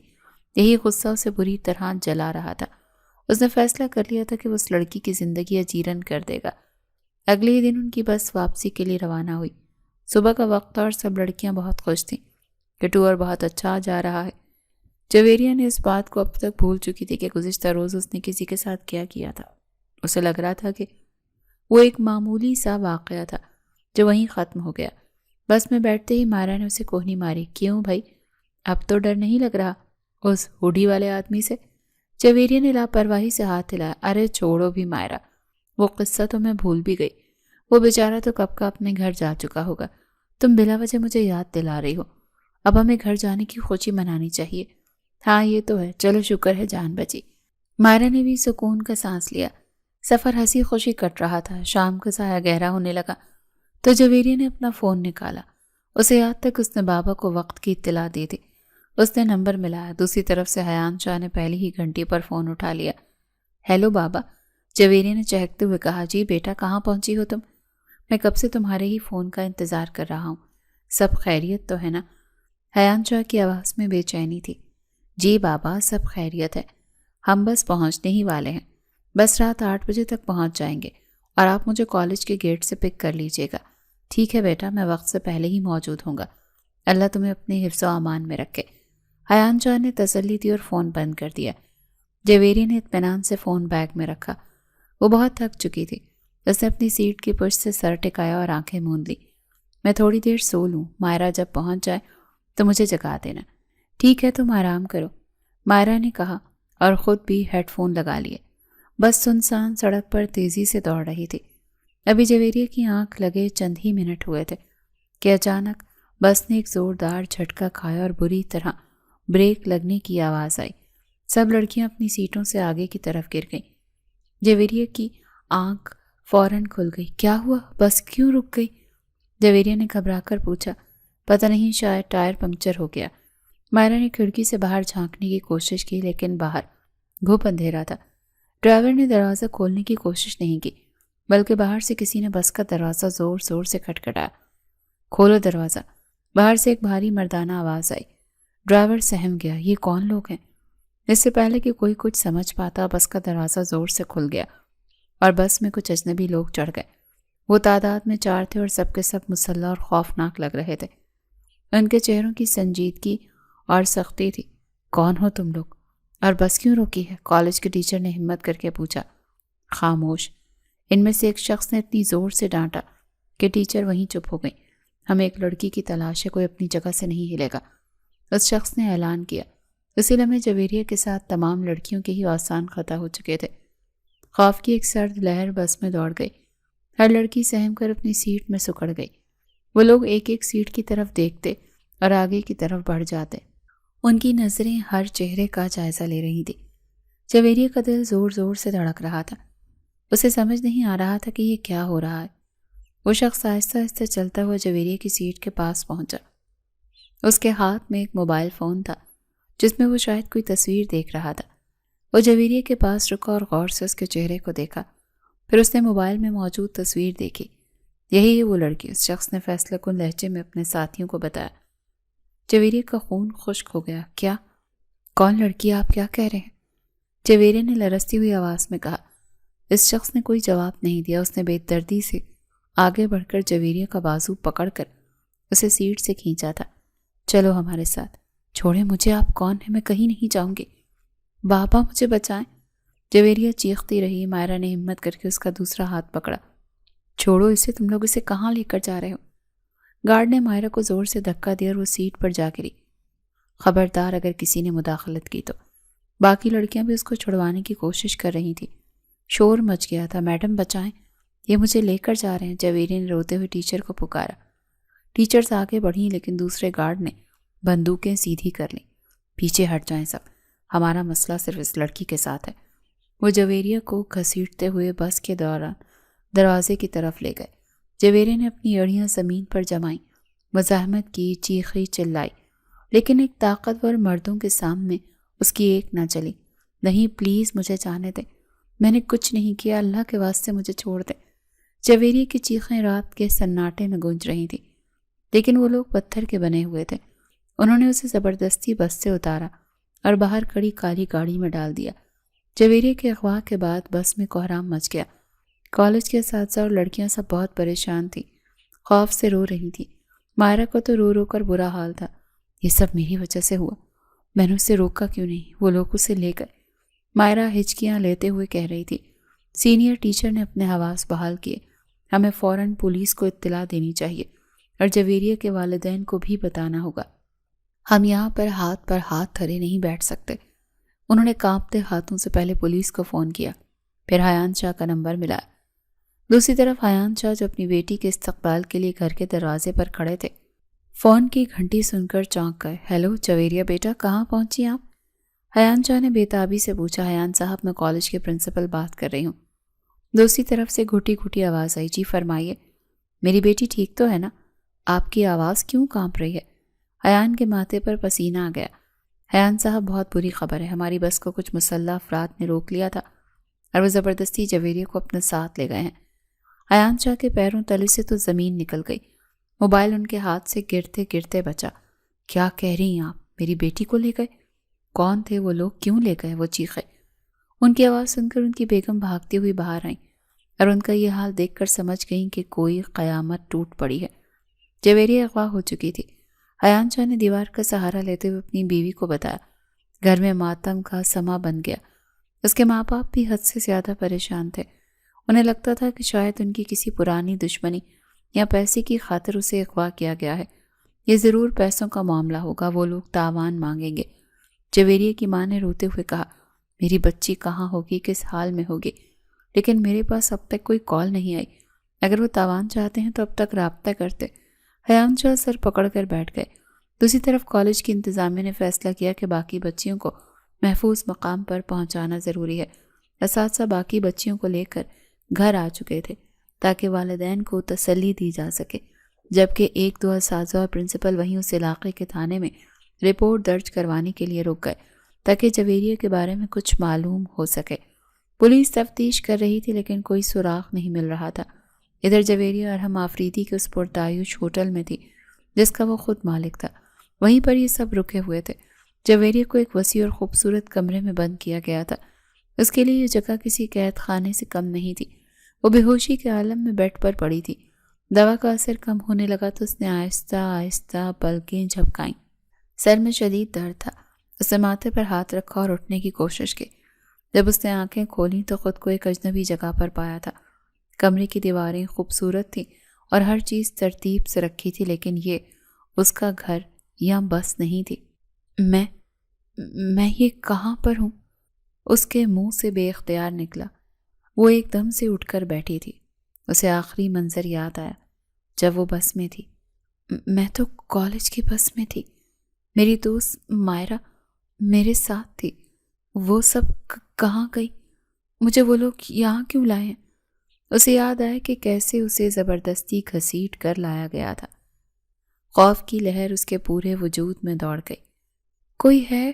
یہی غصہ اسے بری طرح جلا رہا تھا۔ اس نے فیصلہ کر لیا تھا کہ وہ اس لڑکی کی زندگی اجیرن کر دے گا۔ اگلے ہی دن ان کی بس واپسی کے لیے روانہ ہوئی۔ صبح کا وقت تھا اور سب لڑکیاں بہت خوش تھیں کہ ٹور بہت اچھا جا رہا ہے۔ جویریہ نے اس بات کو اب تک بھول چکی تھی کہ گزشتہ روز اس نے کسی کے ساتھ کیا کیا تھا۔ اسے لگ رہا تھا کہ وہ ایک معمولی سا واقعہ تھا جو وہیں ختم ہو گیا۔ بس میں بیٹھتے ہی مائرہ نے اسے کوہنی ماری۔ کیوں بھائی، اب تو ڈر نہیں لگ رہا اس ہوڈی والے آدمی سے؟ جویریہ نے لاپرواہی سے ہاتھ ہلایا۔ ارے چھوڑو بھی مائرہ، وہ قصہ تو میں بھول بھی گئی۔ وہ بیچارہ تو کب کا اپنے گھر جا چکا ہوگا، تم بلا وجہ مجھے یاد دلا رہی ہو۔ اب ہمیں گھر جانے کی خوشی منانی چاہیے۔ ہاں یہ تو ہے، چلو شکر ہے جان بچی۔ مائرہ نے بھی سکون کا سانس لیا۔ سفر ہنسی خوشی کٹ رہا تھا۔ شام کا سایہ گہرا ہونے لگا تو جویریہ نے اپنا فون نکالا۔ اسے یاد تک اس نے بابا کو وقت کی اطلاع دی تھی۔ اس نے نمبر ملایا۔ دوسری طرف سے حیان شاہ نے پہلی ہی گھنٹی پر فون اٹھا لیا۔ ہیلو بابا، جویریہ نے چہکتے ہوئے کہا۔ جی بیٹا، کہاں پہنچی ہو تم؟ میں کب سے تمہارے ہی فون کا انتظار کر رہا ہوں۔ سب خیریت تو ہے نا؟ حیان شاہ کی آواز میں بے چینی تھی۔ جی بابا، سب خیریت ہے، ہم بس پہنچنے ہی والے ہیں۔ بس رات 8 بجے تک پہنچ جائیں گے اور آپ مجھے کالج کے گیٹ سے پک کر لیجیے گا۔ ٹھیک ہے بیٹا، میں وقت سے پہلے ہی موجود ہوں گا۔ اللہ تمہیں اپنے حفظ و امان میں رکھے۔ حیان شاہ نے تسلی دی اور فون بند کر دیا۔ جویریہ نے اطمینان سے فون بیگ میں رکھا۔ وہ بہت تھک چکی تھی۔ اس نے اپنی سیٹ کی پشت سے سر ٹکایا اور آنکھیں موند لی۔ میں تھوڑی دیر سو لوں، مائرہ جب پہنچ جائے تو مجھے جگا دینا۔ ٹھیک ہے، تم آرام کرو، مائرہ نے کہا اور خود بھی ہیڈ فون لگا لیے۔ بس سنسان سڑک پر تیزی سے دوڑ رہی تھی۔ ابھی جویریہ کی آنکھ لگے چند ہی منٹ ہوئے تھے کہ اچانک بس نے ایک زوردار جھٹکا کھایا اور بری طرح بریک لگنے کی آواز آئی۔ سب لڑکیاں اپنی سیٹوں سے آگے کی طرف گر گئیں۔ جویریہ کی آنکھ فوراً کھل گئی۔ کیا ہوا؟ بس کیوں رک گئی؟ جویریہ نے گھبرا کر پوچھا۔ پتہ نہیں، شاید ٹائر پنکچر ہو گیا۔ مائرہ نے کھڑکی سے باہر جھانکنے کی کوشش کی لیکن باہر گھپ اندھیرا تھا۔ ڈرائیور نے دروازہ کھولنے کی کوشش نہیں کی بلکہ باہر سے کسی نے بس کا دروازہ زور زور سے کھٹکھٹایا۔ کھولو دروازہ، باہر سے ایک بھاری مردانہ آواز آئی۔ ڈرائیور سہم گیا، یہ کون لوگ ہیں؟ اس سے پہلے کہ کوئی کچھ سمجھ پاتا بس کا دروازہ زور سے کھل گیا اور بس میں کچھ اجنبی لوگ چڑھ گئے۔ وہ تعداد میں 4 تھے اور سب کے سب مسلح اور خوفناک لگ رہے تھے۔ ان کے چہروں کی سنجیدگی اور سختی تھی۔ کون ہو تم لوگ اور بس کیوں روکی ہے؟ کالج کے ٹیچر نے ہمت کر کے پوچھا۔ خاموش، ان میں سے ایک شخص نے اتنی زور سے ڈانٹا کہ ٹیچر وہیں چپ ہو گئی۔ ہمیں ایک لڑکی کی تلاش ہے، کوئی اپنی جگہ سے نہیں ہلے گا، اس شخص نے اعلان کیا۔ اسی لمحے جویریہ کے ساتھ تمام لڑکیوں کے ہی آسان خطا ہو چکے تھے۔ خوف کی ایک سرد لہر بس میں دوڑ گئی۔ ہر لڑکی سہم کر اپنی سیٹ میں سکڑ گئی۔ وہ لوگ ایک ایک سیٹ کی طرف دیکھتے اور آگے کی طرف بڑھ جاتے۔ ان کی نظریں ہر چہرے کا جائزہ لے رہی تھی۔ جویریہ کا دل زور زور سے دھڑک رہا تھا۔ اسے سمجھ نہیں آ رہا تھا کہ یہ کیا ہو رہا ہے۔ وہ شخص آہستہ آہستہ چلتا ہوا جویریہ کی سیٹ کے پاس پہنچا۔ اس کے ہاتھ میں ایک موبائل فون تھا جس میں وہ شاید کوئی تصویر دیکھ رہا تھا۔ وہ جویریہ کے پاس رکا اور غور سے اس کے چہرے کو دیکھا۔ پھر اس نے موبائل میں موجود تصویر دیکھی۔ یہی ہے وہ لڑکی، اس شخص نے فیصلہ کن لہجے میں اپنے ساتھیوں کو بتایا۔ جویریہ کا خون خشک ہو گیا۔ کیا؟ کون لڑکی؟ آپ کیا کہہ رہے ہیں؟ جویریہ نے لرزتی ہوئی آواز میں کہا۔ اس شخص نے کوئی جواب نہیں دیا۔ اس نے بے دردی سے آگے بڑھ کر جویریہ کا بازو پکڑ کر اسے سیٹ سے کھینچا تھا۔ چلو ہمارے ساتھ۔ چھوڑیں مجھے، آپ کون ہیں؟ میں کہیں نہیں جاؤں گی، بابا مجھے بچائیں۔ جویریہ چیختی رہی۔ مائرہ نے ہمت کر کے اس کا دوسرا ہاتھ پکڑا۔ چھوڑو اسے، تم لوگ اسے کہاں لے کر جا رہے ہو؟ گارڈ نے مائرہ کو زور سے دھکا دیا اور وہ سیٹ پر جا گری۔ خبردار اگر کسی نے مداخلت کی تو۔ باقی لڑکیاں بھی اس کو چھڑوانے کی کوشش کر رہی تھیں۔ شور مچ گیا تھا۔ میڈم بچائیں، یہ مجھے لے کر جا رہے ہیں۔ جویریہ نے روتے ہوئے ٹیچر کو پکارا۔ ٹیچرز آگے بڑھیں لیکن دوسرے گارڈ نے بندوقیں سیدھی کر لیں۔ پیچھے ہٹ جائیں سب، ہمارا مسئلہ صرف اس لڑکی کے ساتھ ہے۔ وہ جویریہ کو گھسیٹتے ہوئے بس کے دوران دروازے کی طرف لے گئے۔ جویریہ نے اپنی اڑیاں زمین پر جمائیں، مزاحمت کی، چیخی، چلائی، لیکن ایک طاقتور مردوں کے سامنے اس کی ایک نہ چلی۔ نہیں، پلیز مجھے جانے دیں، میں نے کچھ نہیں کیا، اللہ کے واسطے مجھے چھوڑ دیں۔ جویریہ کی چیخیں رات کے سناٹے میں گونج رہی تھیں، لیکن وہ لوگ پتھر کے بنے ہوئے تھے۔ انہوں نے اسے زبردستی بس سے اتارا اور باہر کھڑی کالی گاڑی میں ڈال دیا۔ جویریہ کے اغوا کے بعد بس میں کوہرام مچ گیا۔ کالج کے اساتذہ اور لڑکیاں سب بہت پریشان تھیں، خوف سے رو رہی تھیں۔ مائرہ کو تو رو رو کر برا حال تھا۔ یہ سب میری وجہ سے ہوا، میں نے اسے روکا کیوں نہیں؟ وہ لوگ اسے لے گئے، مائرہ ہچکیاں لیتے ہوئے کہہ رہی تھی۔ سینئر ٹیچر نے اپنے حواس بحال کیے۔ ہمیں فوراً پولیس کو اطلاع دینی چاہیے اور جویریہ کے والدین کو بھی بتانا ہوگا۔ ہم یہاں پر ہاتھ دھرے نہیں بیٹھ سکتے۔ انہوں نے کانپتے ہاتھوں سے پہلے پولیس کو فون کیا، پھر حیان شاہ کا نمبر ملا۔ دوسری طرف حیان شاہ جو اپنی بیٹی کے استقبال کے لیے گھر کے دروازے پر کھڑے تھے، فون کی گھنٹی سن کر چونک گئے۔ ہیلو جویریہ بیٹا، کہاں پہنچی آپ؟ حیان شاہ نے بے تابی سے پوچھا۔ حیان صاحب، میں کالج کے پرنسپل بات کر رہی ہوں۔ دوسری طرف سے گھٹی گھٹی آواز آئی۔ جی فرمائیے۔ میری بیٹی ٹھیک تو ہے نا؟ آپ کی آواز کیوں کانپ رہی ہے؟ حیان کے ماتھے پر پسینہ آ گیا۔ حیان صاحب، بہت بری خبر ہے، ہماری بس کو کچھ مسلح افراد نے روک لیا تھا اور وہ زبردستی جویریہ کو اپنے ساتھ لے گئے ہیں۔ حیان شاہ کے پیروں تلے سے تو زمین نکل گئی۔ موبائل ان کے ہاتھ سے گرتے گرتے بچا۔ کیا کہہ رہی ہیں آپ؟ میری بیٹی کو لے گئے؟ کون تھے وہ لوگ؟ کیوں لے گئے؟ وہ چیخے۔ ان کی آواز سن کر ان کی بیگم بھاگتی ہوئی باہر آئیں اور ان کا یہ حال دیکھ کر سمجھ گئیں کہ کوئی قیامت ٹوٹ پڑی ہے۔ جویریہ اغوا ہو چکی تھی۔ حیان شاہ نے دیوار کا سہارا لیتے ہوئے اپنی بیوی کو بتایا۔ گھر میں ماتم کا سما بن گیا۔ اس کے ماں باپ بھی حد سے زیادہ پریشان تھے۔ انہیں لگتا تھا کہ شاید ان کی کسی پرانی دشمنی یا پیسے کی خاطر اسے اغوا کیا گیا ہے۔ یہ ضرور پیسوں کا معاملہ ہوگا، وہ لوگ تاوان مانگیں گے۔ جویریہ کی ماں نے روتے ہوئے کہا، میری بچی کہاں ہوگی، کس حال میں ہوگی؟ لیکن میرے پاس اب تک کوئی کال نہیں آئی۔ اگر وہ تاوان چاہتے ہیں تو اب تک رابطہ کرتے۔ حیان شاہ سر پکڑ کر بیٹھ گئے۔ دوسری طرف کالج کی انتظامیہ نے فیصلہ کیا کہ باقی بچیوں کو محفوظ مقام پر پہنچانا ضروری ہے۔ اساتذہ باقی بچیوں کو لے کر گھر آ چکے تھے تاکہ والدین کو تسلی دی جا سکے، جبکہ ایک دو اساتذہ اور پرنسپل وہیں اس علاقے کے تھانے میں رپورٹ درج کروانے کے لیے رک گئے تاکہ جویریہ کے بارے میں کچھ معلوم ہو سکے۔ پولیس تفتیش کر رہی تھی لیکن کوئی سراغ نہیں مل رہا تھا۔ ادھر جویریہ ارحم آفریدی کے اس پرتعیش ہوٹل میں تھی جس کا وہ خود مالک تھا۔ وہیں پر یہ سب رکے ہوئے تھے۔ جویریہ کو ایک وسیع اور خوبصورت کمرے میں بند کیا گیا تھا۔ اس کے لیے یہ جگہ کسی قید خانے سے کم نہیں تھی۔ وہ بے ہوشی کے عالم میں بیڈ پر پڑی تھی۔ دوا کا اثر کم ہونے لگا تو اس نے آہستہ آہستہ پلکیں جھپکائیں۔ سر میں شدید درد تھا۔ اس نے ماتھے پر ہاتھ رکھا اور اٹھنے کی کوشش کی۔ جب اس نے آنکھیں کھولیں تو خود کو ایک اجنبی جگہ پر پایا تھا۔ کمرے کی دیواریں خوبصورت تھیں اور ہر چیز ترتیب سے رکھی تھی، لیکن یہ اس کا گھر یا بس نہیں تھی۔ میں یہ کہاں پر ہوں؟ اس کے منہ سے بے اختیار نکلا۔ وہ ایک دم سے اٹھ کر بیٹھی تھی۔ اسے آخری منظر یاد آیا جب وہ بس میں تھی۔ میں تو کالج کی بس میں تھی۔ میری دوست مائرہ میرے ساتھ تھی۔ وہ سب کہاں گئی؟ مجھے وہ لوگ یہاں کیوں لائے ہیں؟ اسے یاد آیا کہ کیسے اسے زبردستی گھسیٹ کر لایا گیا تھا۔ خوف کی لہر اس کے پورے وجود میں دوڑ گئی۔ کوئی ہے؟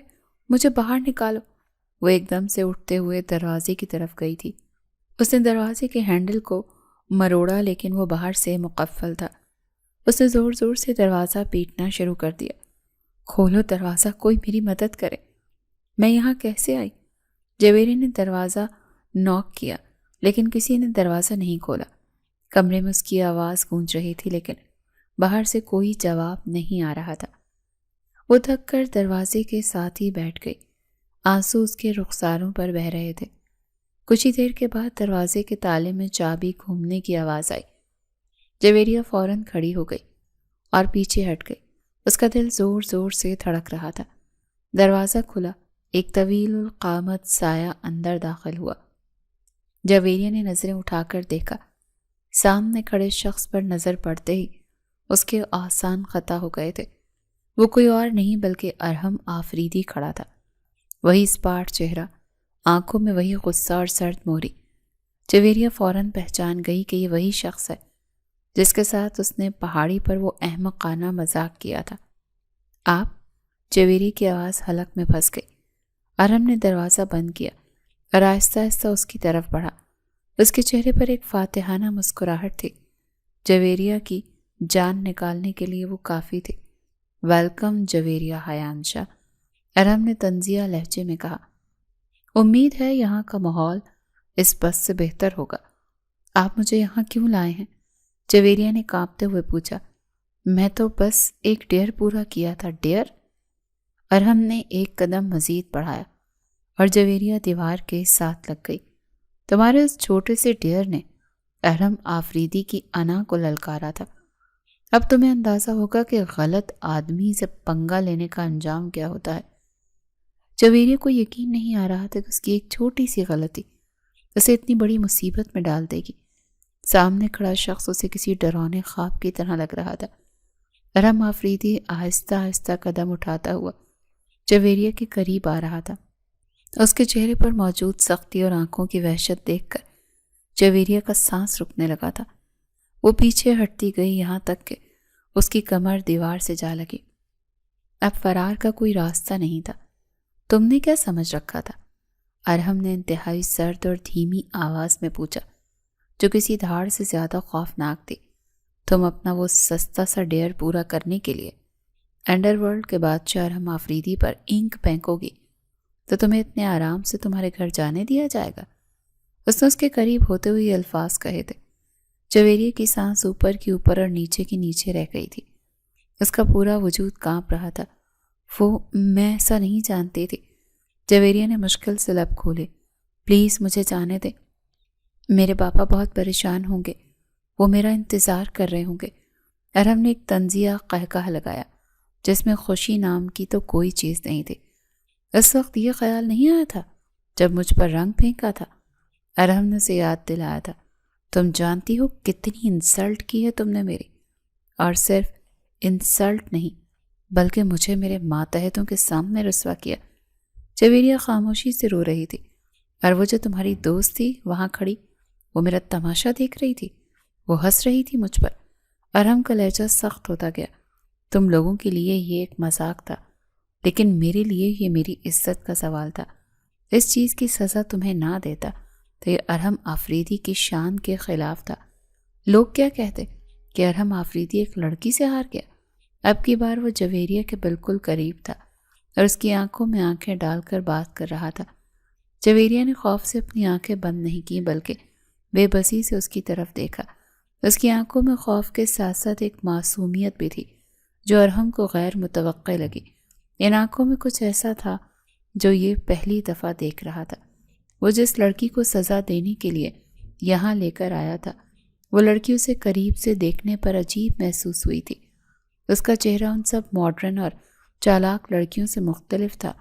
مجھے باہر نکالو۔ وہ ایک دم سے اٹھتے ہوئے دروازے کی طرف گئی تھی۔ اس نے دروازے کے ہینڈل کو مروڑا لیکن وہ باہر سے مقفل تھا۔ اس نے زور زور سے دروازہ پیٹنا شروع کر دیا۔ کھولو دروازہ، کوئی میری مدد کرے۔ میں یہاں کیسے آئی؟ جویریہ نے دروازہ نوک کیا لیکن کسی نے دروازہ نہیں کھولا۔ کمرے میں اس کی آواز گونج رہی تھی لیکن باہر سے کوئی جواب نہیں آ رہا تھا۔ وہ تھک کر دروازے کے ساتھ ہی بیٹھ گئی۔ آنسو اس کے رخساروں پر بہہ رہے تھے۔ کچھ ہی دیر کے بعد دروازے کے تالے میں چابی گھومنے کی آواز آئی۔ جویریہ فوراً کھڑی ہو گئی اور پیچھے ہٹ گئی۔ اس کا دل زور زور سے دھڑک رہا تھا۔ دروازہ کھلا۔ ایک طویل القامت سایہ اندر داخل ہوا۔ جویریہ نے نظریں اٹھا کر دیکھا۔ سامنے کھڑے شخص پر نظر پڑتے ہی اس کے آسان خطا ہو گئے تھے۔ وہ کوئی اور نہیں بلکہ ارحم آفریدی کھڑا تھا۔ وہی اسپاٹ چہرہ، آنکھوں میں وہی غصہ اور سرد موری۔ جویریہ فوراً پہچان گئی کہ یہ وہی شخص ہے جس کے ساتھ اس نے پہاڑی پر وہ احمقانہ مذاق کیا تھا۔ آپ؟ جویریہ کی آواز حلق میں پھنس گئی۔ ارحم نے دروازہ بند کیا اور آہستہ آہستہ اس کی طرف بڑھا۔ اس کے چہرے پر ایک فاتحانہ مسکراہٹ تھی۔ جویریہ کی جان نکالنے کے لیے وہ کافی تھی۔ ویلکم جویریہ حیان شاہ، ارحم نے طنزیہ لہجے میں کہا۔ امید ہے یہاں کا ماحول اس بس سے بہتر ہوگا۔ آپ مجھے یہاں کیوں لائے ہیں؟ جویریہ نے کانپتے ہوئے پوچھا۔ میں تو بس ایک ڈیر پورا کیا تھا۔ ڈیر؟ ارحم نے ایک قدم مزید بڑھایا اور جویریہ دیوار کے ساتھ لگ گئی۔ تمہارے اس چھوٹے سے ڈیر نے ارحم آفریدی کی انا کو للکارا تھا۔ اب تمہیں اندازہ ہوگا کہ غلط آدمی سے پنگا لینے کا انجام کیا ہوتا ہے۔ جویریہ کو یقین نہیں آ رہا تھا کہ اس کی ایک چھوٹی سی غلطی اسے اتنی بڑی مصیبت میں ڈال دے گی۔ سامنے کھڑا شخص اسے کسی ڈراونے خواب کی طرح لگ رہا تھا۔ ارحم آفریدی آہستہ آہستہ قدم اٹھاتا ہوا جویریہ کے قریب آ رہا تھا۔ اس کے چہرے پر موجود سختی اور آنکھوں کی وحشت دیکھ کر جویریہ کا سانس رکنے لگا تھا۔ وہ پیچھے ہٹتی گئی یہاں تک کہ اس کی کمر دیوار سے جا لگی۔ اب فرار کا کوئی راستہ نہیں تھا۔ تم نے کیا سمجھ رکھا تھا؟ ارحم نے انتہائی سرد اور دھیمی آواز میں پوچھا جو کسی دھاڑ سے زیادہ خوفناک تھی۔ تم اپنا وہ سستا سا ڈیر پورا کرنے کے لیے انڈر ورلڈ کے بادشاہ ارحم آفریدی پر انک پھینکو گی؟ تو تمہیں اتنے آرام سے تمہارے گھر جانے دیا جائے گا؟ اس نے اس کے قریب ہوتے ہوئے یہ الفاظ کہے تھے۔ جویریہ کی سانس اوپر کی اوپر اور نیچے کی نیچے رہ گئی تھی۔ اس کا پورا وجود کانپ رہا تھا۔ وہ میں ایسا نہیں جانتی تھی۔ جویریہ نے مشکل سے لب کھولے۔ پلیز مجھے جانے دیں، میرے پاپا بہت پریشان ہوں گے، وہ میرا انتظار کر رہے ہوں گے۔ ارحم نے ایک طنزیہ قہقہ لگایا جس میں خوشی نام کی تو کوئی چیز نہیں تھی۔ اس وقت یہ خیال نہیں آیا تھا جب مجھ پر رنگ پھینکا تھا؟ ارحم نے اسے یاد دلایا تھا۔ تم جانتی ہو کتنی انسلٹ کی ہے تم نے میری، اور صرف انسلٹ نہیں بلکہ مجھے میرے ماتحتوں کے سامنے رسوا کیا۔ جویریہ خاموشی سے رو رہی تھی، اور وہ جو تمہاری دوست تھی وہاں کھڑی، وہ میرا تماشا دیکھ رہی تھی، وہ ہنس رہی تھی مجھ پر۔ ارحم کا لہجہ سخت ہوتا گیا۔ تم لوگوں کے لیے یہ ایک مذاق تھا، لیکن میرے لیے یہ میری عزت کا سوال تھا۔ اس چیز کی سزا تمہیں نہ دیتا تو یہ ارحم آفریدی کی شان کے خلاف تھا۔ لوگ کیا کہتے کہ ارحم آفریدی ایک لڑکی سے ہار گیا؟ اب کی بار وہ جویریہ کے بالکل قریب تھا اور اس کی آنکھوں میں آنکھیں ڈال کر بات کر رہا تھا۔ جویریہ نے خوف سے اپنی آنکھیں بند نہیں کی بلکہ بے بسی سے اس کی طرف دیکھا۔ اس کی آنکھوں میں خوف کے ساتھ ساتھ ایک معصومیت بھی تھی جو ارحم کو غیر متوقع لگی۔ ان آنکھوں میں کچھ ایسا تھا جو یہ پہلی دفعہ دیکھ رہا تھا۔ وہ جس لڑکی کو سزا دینے کے لیے یہاں لے کر آیا تھا، وہ لڑکی اسے قریب سے دیکھنے پر عجیب محسوس ہوئی تھی۔ اس کا چہرہ ان سب ماڈرن اور چالاک لڑکیوں سے مختلف تھا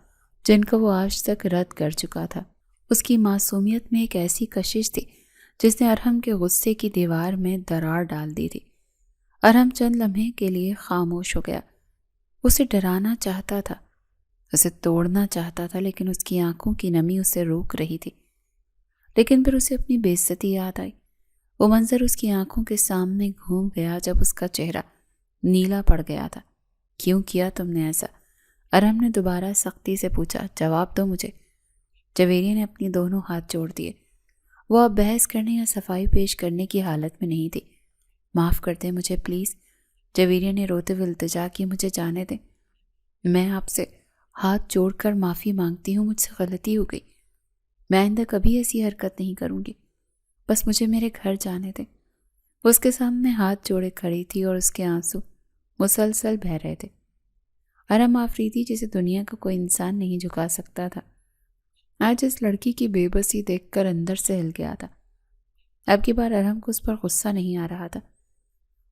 جن کو وہ آج تک رد کر چکا تھا۔ اس کی معصومیت میں ایک ایسی کشش تھی جس نے ارحم کے غصے کی دیوار میں درار ڈال دی تھی۔ ارحم چند لمحے کے لیے خاموش ہو گیا۔ اسے ڈرانا چاہتا تھا، اسے توڑنا چاہتا تھا، لیکن اس کی آنکھوں کی نمی اسے روک رہی تھی۔ لیکن پھر اسے اپنی بے عزتی یاد آئی۔ وہ منظر اس کی آنکھوں کے سامنے گھوم گیا جب اس کا چہرہ نیلا پڑ گیا تھا۔ کیوں کیا تم نے ایسا؟ ارحم نے دوبارہ سختی سے پوچھا۔ جواب دو مجھے۔ جویریہ نے اپنی دونوں ہاتھ جوڑ دیے۔ وہ اب بحث کرنے یا صفائی پیش کرنے کی حالت میں نہیں تھی۔ معاف کر دیں مجھے پلیز، جویریہ نے روتے ہوئے التجا کی، مجھے جانے دیں۔ میں آپ سے ہاتھ جوڑ کر معافی مانگتی ہوں، مجھ سے غلطی ہو گئی، میں آئندہ کبھی ایسی حرکت نہیں کروں گی، بس مجھے میرے گھر جانے دیں۔ وہ اس کے سامنے ہاتھ جوڑے کھڑی تھی اور اس کے آنسو مسلسل بہہ رہے تھے۔ ارحم آفریدی جسے دنیا کا کوئی انسان نہیں جھکا سکتا تھا، آج اس لڑکی کی بے بسی دیکھ کر اندر سے ہل گیا تھا۔ اب کی بار ارحم کو اس پر غصہ نہیں آ رہا تھا۔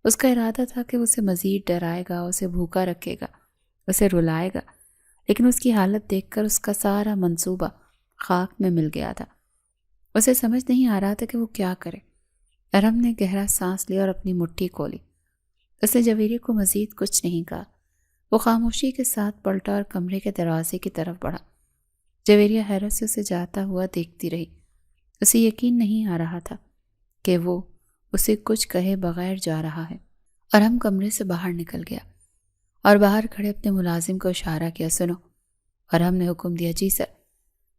اس کا ارادہ تھا کہ اسے مزید ڈرائے گا، اسے بھوکا رکھے گا، اسے رلائے گا، لیکن اس کی حالت دیکھ کر اس کا سارا منصوبہ خاک میں مل گیا تھا۔ اسے سمجھ نہیں آ رہا تھا کہ وہ کیا کرے۔ ارحم نے گہرا سانس لیا اور اپنی مٹھی کھولی۔ اس نے جویریہ کو مزید کچھ نہیں کہا۔ وہ خاموشی کے ساتھ پلٹا اور کمرے کے دروازے کی طرف بڑھا۔ جویریہ حیرت سے اسے جاتا ہوا دیکھتی رہی۔ اسے یقین نہیں آ رہا تھا کہ وہ اسے کچھ کہے بغیر جا رہا ہے۔ ارحم کمرے سے باہر نکل گیا اور باہر کھڑے اپنے ملازم کو اشارہ کیا۔ سنو، ارحم نے حکم دیا۔ جی سر،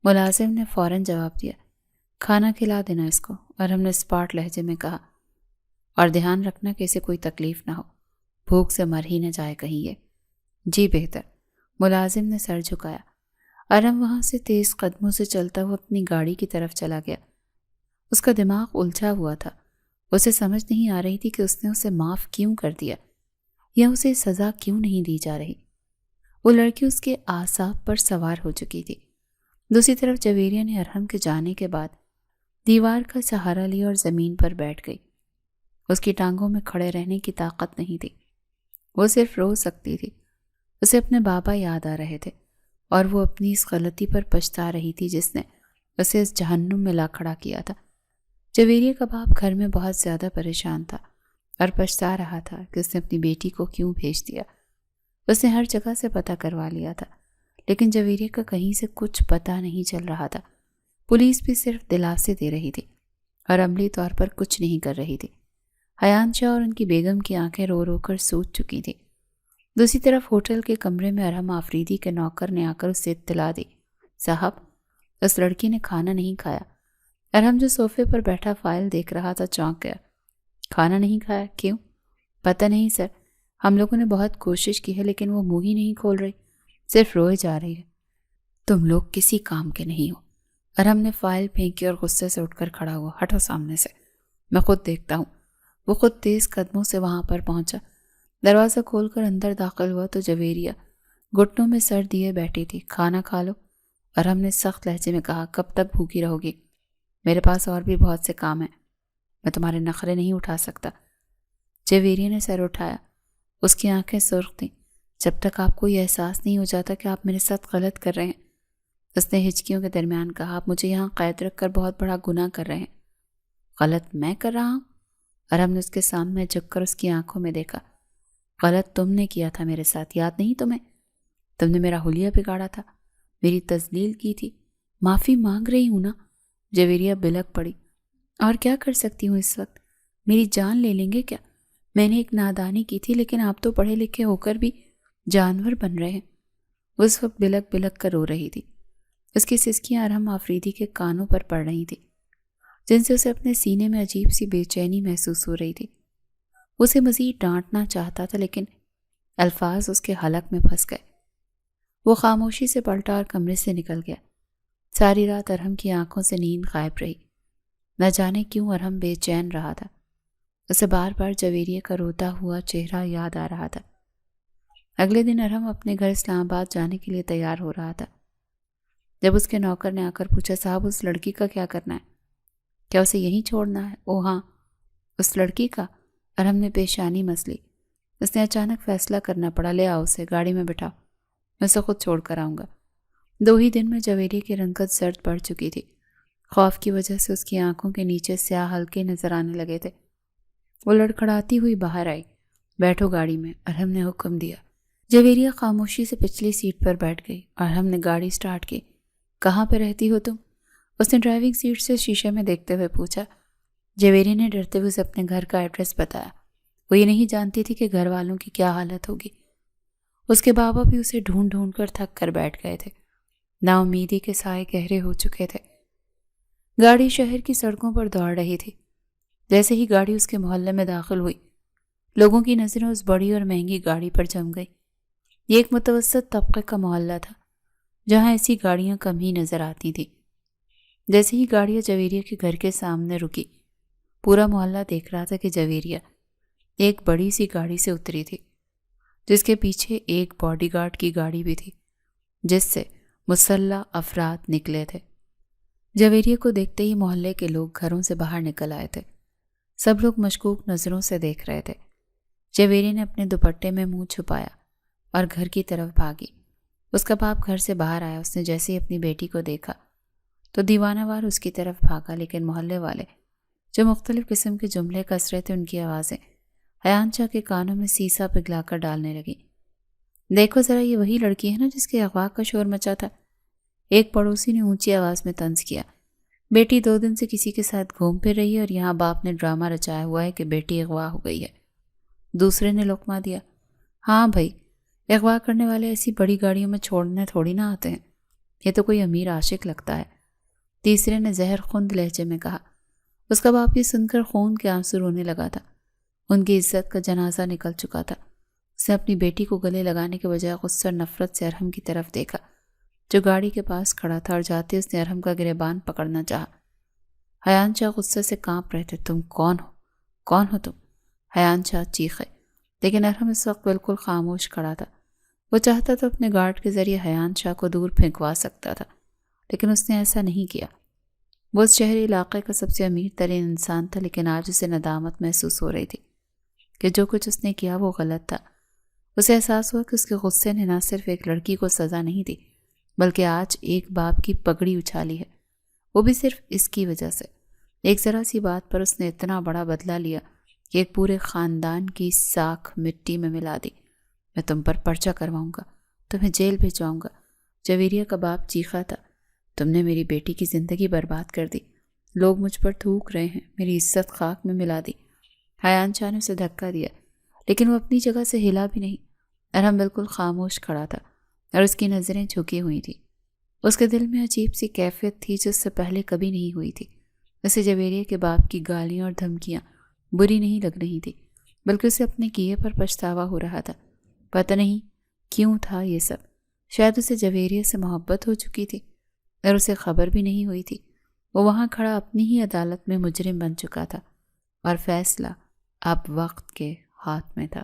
ملازم نے فوراً جواب دیا۔ کھانا کھلا دینا اس کو، ارحم نے اسپاٹ لہجے میں کہا، اور دھیان رکھنا کہ اسے کوئی تکلیف نہ ہو، بھوک سے مر ہی نہ جائے کہیں یہ۔ جی بہتر، ملازم نے سر جھکایا۔ ارحم وہاں سے تیز قدموں سے چلتا ہوا اپنی گاڑی کی طرف چلا گیا۔ اس کا دماغ الجھا ہوا تھا۔ اسے سمجھ نہیں آ رہی تھی کہ اس نے اسے معاف کیوں کر دیا یا اسے سزا کیوں نہیں دی جا رہی۔ وہ لڑکی اس کے اعصاب پر سوار ہو چکی تھی۔ دوسری طرف جویریہ نے ارحم کے جانے کے بعد دیوار کا سہارا لیا اور زمین پر بیٹھ گئی۔ اس کی ٹانگوں میں کھڑے رہنے کی طاقت نہیں تھی، وہ صرف رو سکتی تھی۔ اسے اپنے بابا یاد آ رہے تھے اور وہ اپنی اس غلطی پر پچھتا رہی تھی جس نے اسے اس جہنم میں لا کھڑا کیا تھا۔ جویریہ کا باپ گھر میں بہت زیادہ پریشان تھا اور پچھتا رہا تھا کہ اس نے اپنی بیٹی کو کیوں بھیج دیا۔ اس نے ہر جگہ سے پتہ کروا لیا تھا، لیکن جویریہ کا کہیں سے کچھ پتہ نہیں چل رہا تھا۔ پولیس بھی صرف دلاسے دے رہی تھی اور عملی طور پر کچھ نہیں کر رہی تھی۔ حیان شاہ اور ان کی بیگم کی آنکھیں رو رو کر سوج چکی تھیں۔ دوسری طرف ہوٹل کے کمرے میں ارحم آفریدی کے نوکر نے آ کر اسے اطلاع دی، صاحب، اس لڑکی نے کھانا نہیں کھایا۔ ارحم جو صوفے پر بیٹھا فائل دیکھ رہا تھا چونک گیا۔ کھانا نہیں کھایا؟ کیوں؟ پتہ نہیں سر، ہم لوگوں نے بہت کوشش کی ہے لیکن وہ منہ ہی نہیں کھول رہی، صرف روئے جا رہی ہے۔ تم لوگ کسی کام کے نہیں ہو۔ ارحم نے فائل پھینکی اور غصے سے اٹھ کر کھڑا ہوا۔ ہٹو سامنے سے، میں خود دیکھتا ہوں۔ وہ خود تیز قدموں سے وہاں پر پہنچا۔ دروازہ کھول کر اندر داخل ہوا تو جویریہ گھٹنوں میں سر دیے بیٹھی تھی۔ کھانا کھا لو، ارحم نے سخت لہجے میں کہا۔ کب تک بھوکی رہو گی؟ میرے پاس اور بھی بہت سے کام ہیں، میں تمہارے نخرے نہیں اٹھا سکتا۔ جویریہ نے سر اٹھایا۔ اس کی آنکھیں سرخ تھیں۔ جب تک آپ کو یہ احساس نہیں ہو جاتا کہ آپ میرے ساتھ غلط کر رہے ہیں، اس نے ہچکیوں کے درمیان کہا، آپ مجھے یہاں قید رکھ کر بہت بڑا گناہ کر رہے ہیں۔ غلط میں کر رہا ہوں؟ ارحم نے اس کے سامنے جھک کر اس کی آنکھوں میں دیکھا۔ غلط تم نے کیا تھا میرے ساتھ، یاد نہیں تمہیں؟ تم نے میرا حلیہ بگاڑا تھا، میری تذلیل کی تھی۔ معافی مانگ رہی ہوں نا؟ جویریہ بلک پڑی۔ اور کیا کر سکتی ہوں اس وقت؟ میری جان لے لیں گے کیا؟ میں نے ایک نادانی کی تھی، لیکن آپ تو پڑھے لکھے ہو کر بھی جانور بن رہے ہیں۔ اس وقت بلک بلک کر رو رہی تھی۔ اس کی سسکیاں ارحم آفریدی کے کانوں پر پڑ رہی تھی، جن سے اسے اپنے سینے میں عجیب سی بے چینی محسوس ہو رہی تھی۔ اسے مزید ڈانٹنا چاہتا تھا، لیکن الفاظ اس کے حلق میں پھنس گئے۔ وہ خاموشی سے پلٹا اور کمرے سے نکل گیا۔ ساری رات ارحم کی آنکھوں سے نیند غائب رہی۔ نہ جانے کیوں ارحم بے چین رہا تھا۔ اسے بار بار جویریہ کا روتا ہوا چہرہ یاد آ رہا تھا۔ اگلے دن ارحم اپنے گھر اسلام آباد جانے کے لیے تیار ہو رہا تھا، جب اس کے نوکر نے آ کر پوچھا، صاحب اس لڑکی کا کیا کرنا ہے؟ کیا اسے یہیں چھوڑنا ہے؟ او ہاں، اس لڑکی کا؟ ارحم نے پیشانی مسلی۔ اس نے اچانک فیصلہ کرنا پڑا۔ لے آؤ اسے، گاڑی میں بٹھاؤ، میں اسے خود چھوڑ کر آؤں گا۔ 2 ہی دن میں جویریہ کی رنگت زرد پڑ چکی تھی۔ خوف کی وجہ سے اس کی آنکھوں کے نیچے سیاہ حلقے نظر آنے لگے تھے۔ وہ لڑکھڑاتی ہوئی باہر آئی۔ بیٹھو گاڑی میں، ارحم نے حکم دیا۔ جویریہ خاموشی سے پچھلی سیٹ پر بیٹھ گئی۔ ارحم نے گاڑی سٹارٹ کی۔ کہاں پہ رہتی ہو تم؟ اس نے ڈرائیونگ سیٹ سے شیشے میں دیکھتے ہوئے پوچھا۔ جویریہ نے ڈرتے ہوئے اسے اپنے گھر کا ایڈریس بتایا۔ وہ یہ نہیں جانتی تھی کہ گھر والوں کی کیا حالت ہوگی۔ اس کے بابا بھی اسے ڈھونڈ ڈھونڈ کر تھک کر بیٹھ گئے تھے۔ نا امیدی کے سائے گہرے ہو چکے تھے۔ گاڑی شہر کی سڑکوں پر دوڑ رہی تھی۔ جیسے ہی گاڑی اس کے محلے میں داخل ہوئی، لوگوں کی نظریں اس بڑی اور مہنگی گاڑی پر جم گئی۔ یہ ایک متوسط طبقے کا محلہ تھا، جہاں ایسی گاڑیاں کم ہی نظر آتی تھیں۔ جیسے ہی گاڑیاں جویریہ کے گھر کے سامنے رکی، پورا محلہ دیکھ رہا تھا کہ جویریہ ایک بڑی سی گاڑی سے اتری تھی، جس کے پیچھے ایک باڈی گارڈ کی گاڑی بھی تھی، جس سے مسلح افراد نکلے تھے۔ جویریہ کو دیکھتے ہی محلے کے لوگ گھروں سے باہر نکل آئے تھے۔ سب لوگ مشکوک نظروں سے دیکھ رہے تھے۔ جویریہ نے اپنے دوپٹے میں منہ چھپایا اور گھر کی طرف بھاگی۔ اس کا باپ گھر سے باہر آیا۔ اس نے جیسے ہی اپنی بیٹی کو دیکھا تو دیوانہ وار اس کی طرف بھاگا، لیکن محلے والے جو مختلف قسم کے جملے کس رہے تھے، ان کی آوازیں حیان شاہ کے کانوں میں سیسا پگھلا کر ڈالنے لگی۔ دیکھو ذرا، یہ وہی لڑکی ہے نا جس کے اغوا کا شور مچا تھا؟ ایک پڑوسی نے اونچی آواز میں طنز کیا۔ بیٹی 2 دن سے کسی کے ساتھ گھوم پھر رہی ہے اور یہاں باپ نے ڈرامہ رچایا ہوا ہے کہ بیٹی اغوا ہو گئی ہے۔ دوسرے نے لقمہ دیا۔ ہاں بھائی، اغوا کرنے والے ایسی بڑی گاڑیوں میں چھوڑنے تھوڑی نہ آتے ہیں، یہ تو کوئی امیر عاشق لگتا ہے۔ تیسرے نے زہر خوند لہجے میں کہا۔ اس کا باپ یہ سن کر خون کے آنسو رونے لگا تھا۔ ان کی عزت کا جنازہ نکل چکا تھا۔ اس نے اپنی بیٹی کو گلے لگانے کے بجائے غصے اور نفرت سے ارحم کی طرف دیکھا، جو گاڑی کے پاس کھڑا تھا، اور جاتے اس نے ارحم کا گریبان پکڑنا چاہا۔ حیان شاہ غصے سے کانپ رہے تھے۔ تم کون ہو؟ کون ہو تم؟ حیان شاہ چیخے، لیکن ارحم اس وقت بالکل خاموش کھڑا تھا۔ وہ چاہتا تو اپنے گارڈ کے ذریعے حیان شاہ کو دور پھینکوا سکتا تھا، لیکن اس نے ایسا نہیں کیا۔ وہ اس شہری علاقے کا سب سے امیر ترین انسان تھا، لیکن آج اسے ندامت محسوس ہو رہی تھی کہ جو کچھ اس نے کیا وہ غلط تھا۔ اسے احساس ہوا کہ اس کے غصے نے نہ صرف ایک لڑکی کو سزا نہیں دی، بلکہ آج ایک باپ کی پگڑی اچھالی ہے، وہ بھی صرف اس کی وجہ سے۔ ایک ذرا سی بات پر اس نے اتنا بڑا بدلہ لیا کہ ایک پورے خاندان کی ساکھ مٹی میں ملا دی۔ میں تم پر پرچہ کرواؤں گا، تمہیں جیل بھیجواؤں گا۔ جویریہ کا باپ چیخا تھا۔ تم نے میری بیٹی کی زندگی برباد کر دی، لوگ مجھ پر تھوک رہے ہیں، میری عزت خاک میں ملا دی۔ حیان شاہ نے اسے دھکا دیا، لیکن وہ اپنی جگہ سے ہلا بھی نہیں۔ ارحم بالکل خاموش کھڑا تھا اور اس کی نظریں جھکی ہوئی تھی۔ اس کے دل میں عجیب سی کیفیت تھی جو اس سے پہلے کبھی نہیں ہوئی تھی۔ اسے جویریہ کے باپ کی گالیاں اور دھمکیاں بری نہیں لگ رہی تھی، بلکہ اسے اپنے کیے پر پچھتاوا ہو رہا تھا۔ پتہ نہیں کیوں تھا یہ سب، شاید اسے جویریہ سے محبت ہو چکی تھی اور اسے خبر بھی نہیں ہوئی تھی۔ وہ وہاں کھڑا اپنی ہی عدالت میں مجرم بن چکا تھا اور فیصلہ اب وقت کے ہاتھ میں تھا۔